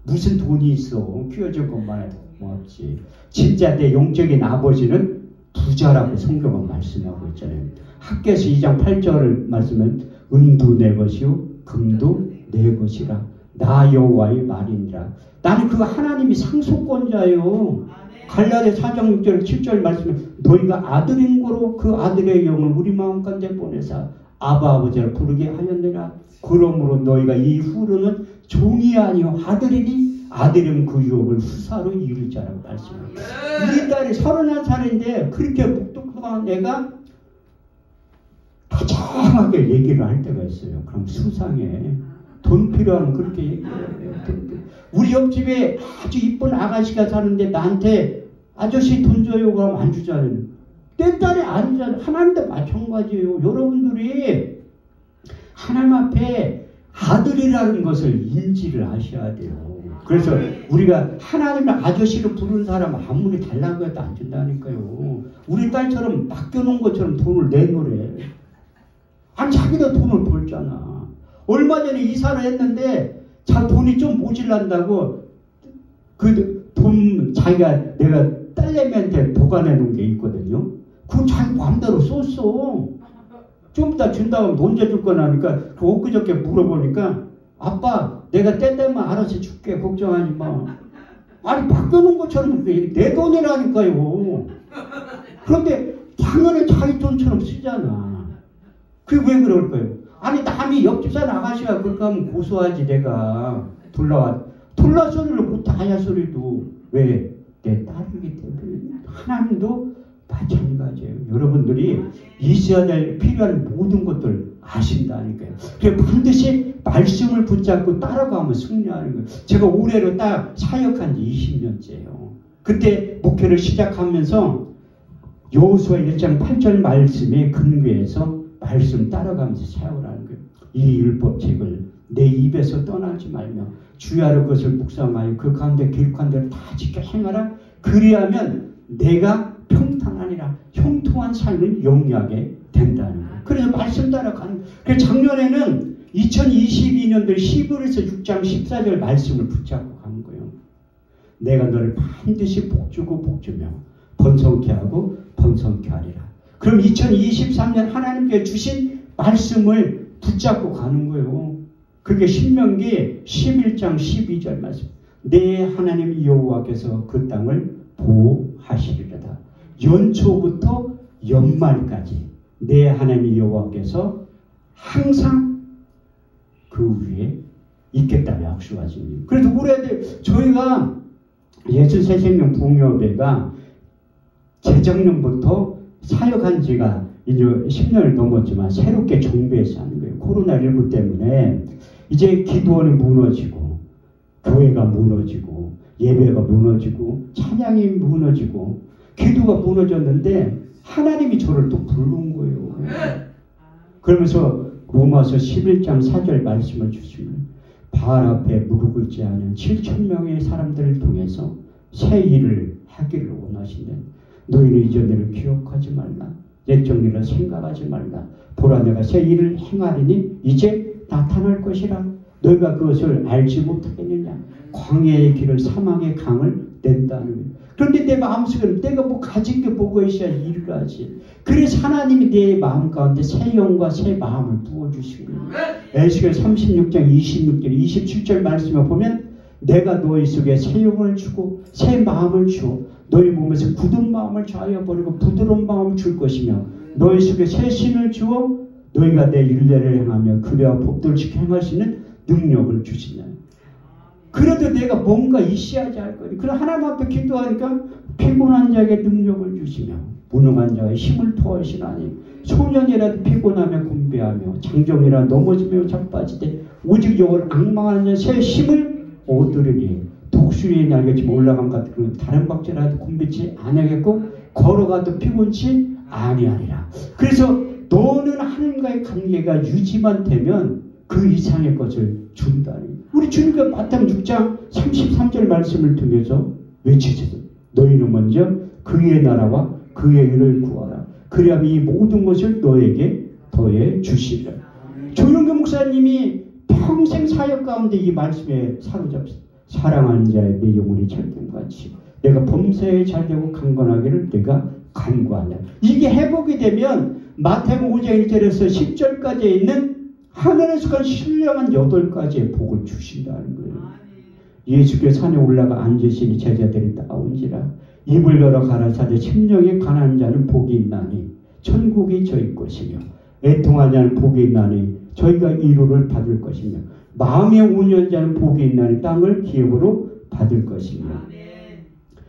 무슨 돈이 있어. 키워줄 것만 해도 고맙지. 진짜 내 영적인 아버지는 부자라고 성경은 말씀하고 있잖아요. 학개서 2장 8절을 말씀은 은도 내 것이요 금도 내 것이라 나 여호와의 말이니라. 나는 그 하나님이 상속권자예요. 갈라디아 4장 6절 7절 말씀에 너희가 아들인 거로 그 아들의 영을 우리 마음 가운데 보내사 아바 아버지를 부르게 하였느라. 그러므로 너희가 이후로는 종이 아니요 아들이니 아들은 그 유업을 후사로 이룰 자라고 말씀합니다. 우리 딸이 31살인데 그렇게 묵뚝한 애가 다정하게 얘기를 할 때가 있어요. 그럼 수상해. 돈 필요하면 그렇게 얘기해요. 우리 옆집에 아주 이쁜 아가씨가 사는데 나한테 아저씨 돈 줘요 그러면 안 주잖아요. 내 딸이 안 주잖아요. 하나님도 마찬가지예요. 여러분들이 하나님 앞에 아들이라는 것을 인지를 하셔야 돼요. 그래서 우리가 하나님을 아저씨로 부르는 사람 아무리 달라고 해도 안 준다니까요. 우리 딸처럼 맡겨놓은 것처럼 돈을 내놓으래. 아니 자기도 돈을 벌잖아. 얼마 전에 이사를 했는데 자 돈이 좀 모질란다고 그 돈 자기가 내가 딸내미한테 보관해 놓은 게 있거든요. 그거 자기 마음대로 썼어. 좀 이따 준다고 하면 언제 줄 거나 하니까 그 엊그저께 물어보니까 아빠 내가 때 되면 알아서 줄게 걱정하지 마. 아니 맡겨놓은 것처럼 내 돈이라니까요. 그런데 당연히 자기 돈처럼 쓰잖아. 그게 왜 그럴까요? 아니 남이 옆집 사는 아가씨가 그렇게 하면 고소하지 내가. 돌라 소리를 못해 아야 소리도. 왜? 내 딸이기 때문에. 하나님도 마찬가지예요. 여러분들이 있어야 될 필요한 모든 것들 아신다니까요. 그래서 반드시 말씀을 붙잡고 따라가면 승리하는 거예요. 제가 올해로 딱 사역한 지 20년째예요. 그때 목회를 시작하면서 여호수아 1장 8절 말씀에 근거해서 말씀 따라가면서 사역을 하는 거예요. 이 율법책을 내 입에서 떠나지 말며 주야로 그것을 묵상하여 그 가운데 기록한 대로 다 지켜 행하라. 그리하면 내가 평탄하니라. 형통한 삶을 영위하게 된다는 거예요. 그래서 말씀 따라가는 거예요. 그래서 작년에는 2022년도 11에서 6장 14절 말씀을 붙잡고 가는 거예요. 내가 너를 반드시 복주고 복주며 번성케 하고 번성케 하리라. 그럼 2023년 하나님께 주신 말씀을 붙잡고 가는 거예요. 그게 신명기 11장 12절 말씀. 내 하나님 여호와께서 그 땅을 보호하시리로다. 연초부터 연말까지 내 하나님 여호와께서 항상 그 위에 있겠다고 약속하십니다. 그래서 올해 저희가 예수새생명 부흥여배가 재작년부터 사역한 지가 이제 10년을 넘었지만 새롭게 정비해서 하는 거예요. 코로나19 때문에 이제 기도원이 무너지고 교회가 무너지고 예배가 무너지고 찬양이 무너지고 기도가 무너졌는데 하나님이 저를 또 부른 거예요. 그러면서 로마서 11장 4절 말씀을 주시면 바알 앞에 무릎 꿇지 않은 7,000명의 사람들을 통해서 새 일을 하기를 원하시는 너희는 이전을 기억하지 말라. 옛적 일을 생각하지 말라. 보라 내가 새 일을 행하리니 이제 나타날 것이라. 너희가 그것을 알지 못하겠느냐. 광야의 길을 사망의 강을 낸다는 거예요. 그런데 내 마음속에는 내가 뭐 가진 게 뭐가 있어야 일을 하지. 그래서 하나님이 내 마음 가운데 새 영과 새 마음을 부어주시는 거예요. 에스겔 36장 26절 27절 말씀을 보면 내가 너희 속에 새 영을 주고 새 마음을 주어 너희 몸에서 굳은 마음을 좌여버리고 부드러운 마음을 줄 것이며 너희 속에 새 신을 주어 너희가 내 율례를 행하며 그래야 법도를 지켜 행할 수 있는 능력을 주시냐. 그래도 내가 뭔가 있어야지 할 거예요. 그럼 하나님 앞에 기도하니까 피곤한 자에게 능력을 주시며 무능한 자의 힘을 토하시나니 소년이라도 피곤하며 곤배하며 장정이라 넘어지며 자빠지되 오직 영을 앙망하는 자 새 힘을 얻으리니 독수리의 날개처럼 올라간 것 같은 다른 박제라도 곤배치 아니하겠고 걸어가도 피곤치 아니하리라. 그래서 너는 하나님과의 관계가 유지만 되면 그 이상의 것을 준다니. 우리 주님과 마태복음 6장 33절 말씀을 통해서 외치셔서 너희는 먼저 그의 나라와 그의 의를 구하라. 그리하면 이 모든 것을 너에게 더해 주시리라. 조영규 목사님이 평생 사역 가운데 이 말씀에 사로잡혔습니다. 사랑하는 자의 내 영혼이 철경같이 내가 범사에 잘되고 강건하기를 내가 간구하냐. 이게 회복이 되면 마태복음 5장 1절에서 10절까지 있는 하늘에서 간 신령한 8가지의 복을 주신다는 거예요. 예수께서 산에 올라가 앉으시니 제자들이 따온지라 입을 열어 가라사대 심령에 가난한 자는 복이 있나니 천국이 저희 것이며 애통하는 자는 복이 있나니 저희가 위로를 받을 것이며 마음에 온유한 자는 복이 있나니 땅을 기업으로 받을 것이며.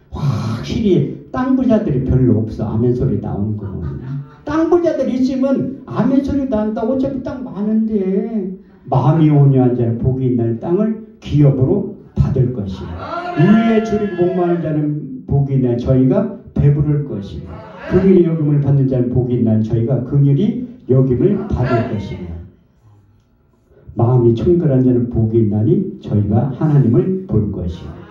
확실히 땅 부자들이 별로 없어. 아멘 소리 나오는 거거든요. 땅 부자들 있으면 아멘 소리 난다. 어차피 땅 많은데 마음이 온유한 자는 복이 있나니 땅을 기업으로 받을 것이며 의에 줄이고 목마른 자는 복이 있나니 저희가 배부를 것이며 긍휼히 여김을 받는 자는 복이 있나니 저희가 긍휼히 여김을 받을 것이며 마음이 청결한 자는 복이 있나니 저희가 하나님을 볼 것이며.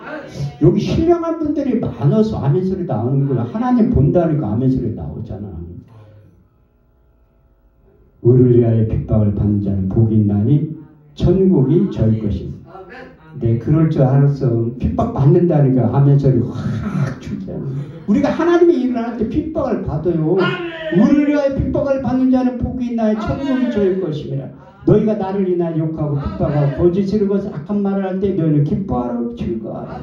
여기 신령한 분들이 많아서 아멘 소리 나오는 거야. 하나님 본다니까 아멘 소리 나오잖아. 의를 위하여 핍박을 받는 자는 복이 있나니 천국이 저희 것입니다. 네, 그럴 줄 알았어. 핍박 받는다니까 아멘 소리 확 주잖아. 우리가 하나님의 일을 할 때 핍박을 받아요. 의를 위하여 핍박을 받는 자는 복이 있나니 천국이 저희 것입니다. 너희가 나를 인하여 욕하고 핍박하고 거짓을 거서 악한 말을 할 때 너희는 기뻐하라 즐거워하라.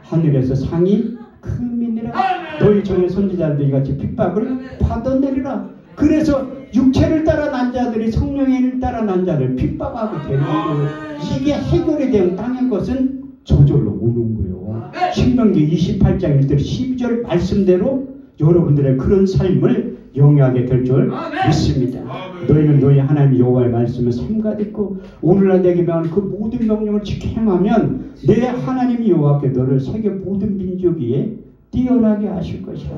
하늘에서 상이 크미니라. 너희 전에 선지자들도 이같이 핍박을 받아내리라. 그래서 육체를 따라 난 자들이 성령을 따라 난 자를 핍박하고 되는 거예요. 이게 해결이 되면 땅의 것은 저절로 오는 거예요. 신명기 28장 1절 12절 말씀대로 여러분들의 그런 삶을 영위하게 될 줄 믿습니다. 너희는 너희 하나님 여호와의 말씀을 삼가듣고 오늘날 내게 명한 그 모든 명령을 지켜 행하면 내 하나님 여호와께 너를 세계 모든 민족 위에 뛰어나게 하실 것이라.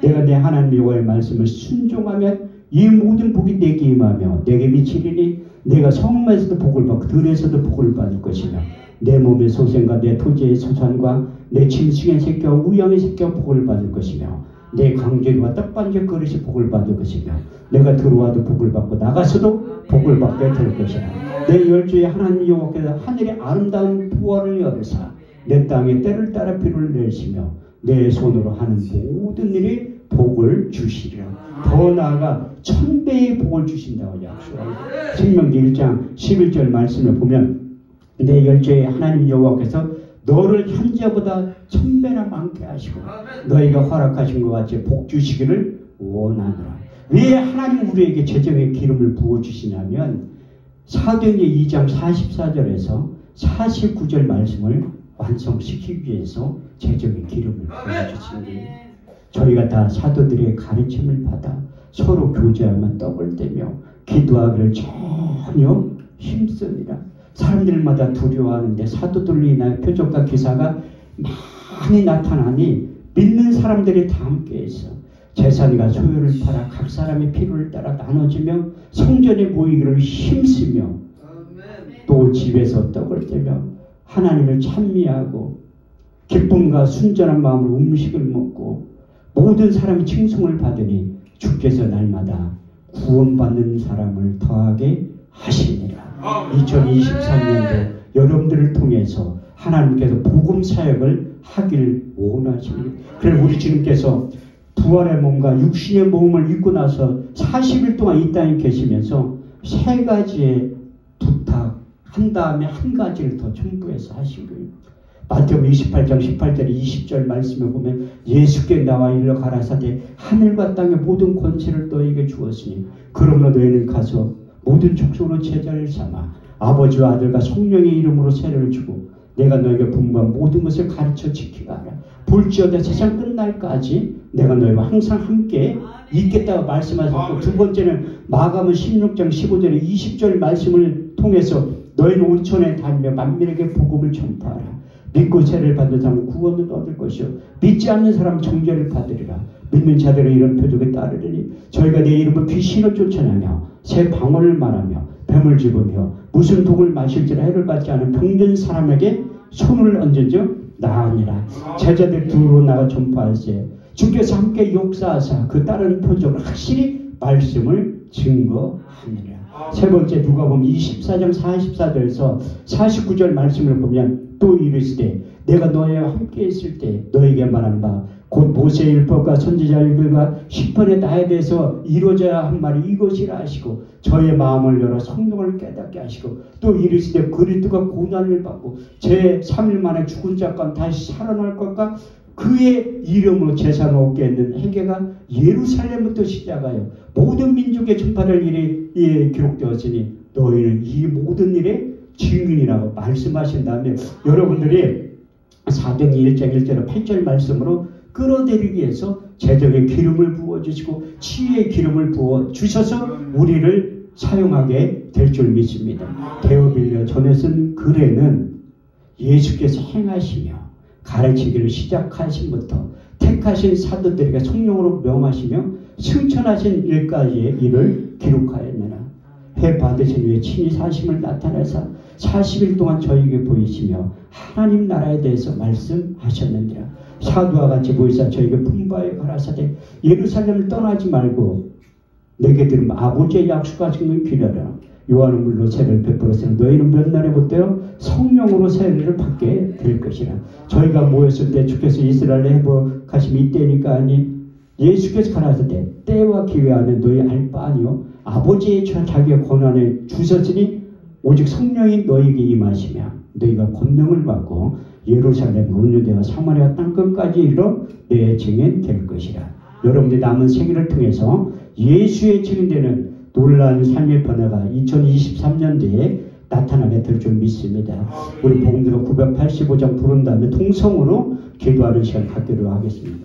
내가 내 하나님 여호와의 말씀을 순종하면 이 모든 복이 내게 임하며 내게 미치리니 내가 성읍에서도 복을 받고 들에서도 복을 받을 것이며 내 몸의 소생과 내 토지의 소산과 내 짐승의 새끼와 우양의 새끼와 복을 받을 것이며 내 강제리와 떡반죽 그릇이 복을 받을 것이며 내가 들어와도 복을 받고 나가서도 복을 받게 될 것이라. 내 열주의 하나님 여호와께서 하늘의 아름다운 부활을 열으사 내 땅에 때를 따라 비를 내시며 내 손으로 하는 모든 일이 복을 주시리라. 더 나아가 1000배의 복을 주신다고 약속합니다. 신명기 1장 11절 말씀을 보면 내 열주의 하나님 여호와께서 너를 현재보다 1000배나 많게 하시고 너희가 허락하신 것 같이 복 주시기를 원하노라. 왜 하나님 우리에게 재정의 기름을 부어주시냐면 사도행전 2장 44절에서 49절 말씀을 완성시키기 위해서 재정의 기름을 부어주신 거예요. 저희가 다 사도들의 가르침을 받아 서로 교제하며 떡을 떼며 기도하기를 전혀 힘씁니다. 사람들마다 두려워하는데 사도들로 인하여 표적과 기사가 많이 나타나니 믿는 사람들이 다 함께해서 재산과 소유를 팔아 각 사람의 필요를 따라 나눠주며 성전에 모이기를 힘쓰며 또 집에서 떡을 떼며 하나님을 찬미하고 기쁨과 순전한 마음으로 음식을 먹고 모든 사람이 칭송을 받으니 주께서 날마다 구원받는 사람을 더하게 하시니라. 2023년도 여러분들을 통해서 하나님께서 복음 사역을 하길 원하십니다. 그래서 우리 주님께서 부활의 몸과 육신의 몸을 입고 나서 40일 동안 이 땅에 계시면서 세 가지의 부탁한 다음에 한 가지를 더 첨부해서 하신 거예요. 마태복음 28장 18절 20절 말씀을 보면 예수께 나와 일러 가라사대 하늘과 땅의 모든 권세를 너에게 주었으니 그러므로 너희는 가서 모든 족속으로 제자를 삼아 아버지와 아들과 성령의 이름으로 세례를 주고 내가 너에게 분부한 모든 것을 가르쳐 지키게 하라. 볼지어다 세상 끝날까지 내가 너희와 항상 함께 있겠다고 말씀하셨고, 두 번째는 마가복음 16장 15절에 20절 말씀을 통해서 너희는 온 천에 다니며 만민에게 복음을 전파하라. 믿고 세례를 받는 사람은 구원을 얻을 것이요 믿지 않는 사람은 정죄를 받으리라. 믿는 자들의 이런 표적에 따르리니 저희가 내 이름으로 귀신을 쫓아내며 새 방언을 말하며 뱀을 집으며 무슨 독을 마실지라 해를 받지 않은 병든 사람에게 손을 얹은즉 나으니라. 제자들 두루 나가 전파할세 주께서 함께 역사하사 그 다른 표적을 확실히 말씀을 증거하느니라. 세 번째 누가복음 24장 44절에서 49절 말씀을 보면 또 이르시되 내가 너희와 함께 있을 때 너에게 말한 바 곧 모세의 율법과 선지자 율법과 시편의 나에 대해서 이루어져야 한 말이 이것이라 하시고 저의 마음을 열어 성경을 깨닫게 하시고 또 이르시되 그리스도가 고난을 받고 제3일 만에 죽은 자 가운데 다시 살아날 것과 그의 이름으로 재산을 얻게 했는 행계가 예루살렘부터 시작하여 모든 민족에 전파될 일이 기록되었으니 너희는 이 모든 일의 증인이라고 말씀하신 다음에 여러분들이 사도행 1장 1절에 8절 말씀으로 끌어들이기 위해서 제적의 기름을 부어주시고 치유의 기름을 부어주셔서 우리를 사용하게 될 줄 믿습니다. 데오빌려 전에 쓴 글에는 예수께서 행하시며 가르치기를 시작하신부터 택하신 사도들에게 성령으로 명하시며 승천하신 일까지의 일을 기록하였느라 회 받으신 후에 친히 사심을 나타내사 40일 동안 저에게 보이시며 하나님 나라에 대해서 말씀하셨느니라. 사도와 같이 보이사 저에게 분부하여 가라사대 예루살렘을 떠나지 말고 내게 들은 아버지의 약속하신 걸 기려라. 요한은 물로 세례를 베풀었으나 너희는 몇 날에 못되어 성령으로 세례를 받게 될 것이라. 저희가 모였을 때 주께서 이스라엘에 회복하심이 이때니까 아니 예수께서 가라사대 때와 기회 안에 너희 알 바 아니요 아버지의 자기의 권한을 주셨으니 오직 성령이 너희에게 임하시며 너희가 권능을 받고 예루살렘 온 유대와 사마리아 땅끝까지 이르러 내 증인 될 것이라. 여러분들이 남은 생애를 통해서 예수의 증인되는 놀라운 삶의 변화가 2023년도에 나타나게 될 줄 믿습니다. 우리 복음대로 985장 부른 다음에 통성으로 기도하는 시간 갖기로 하겠습니다.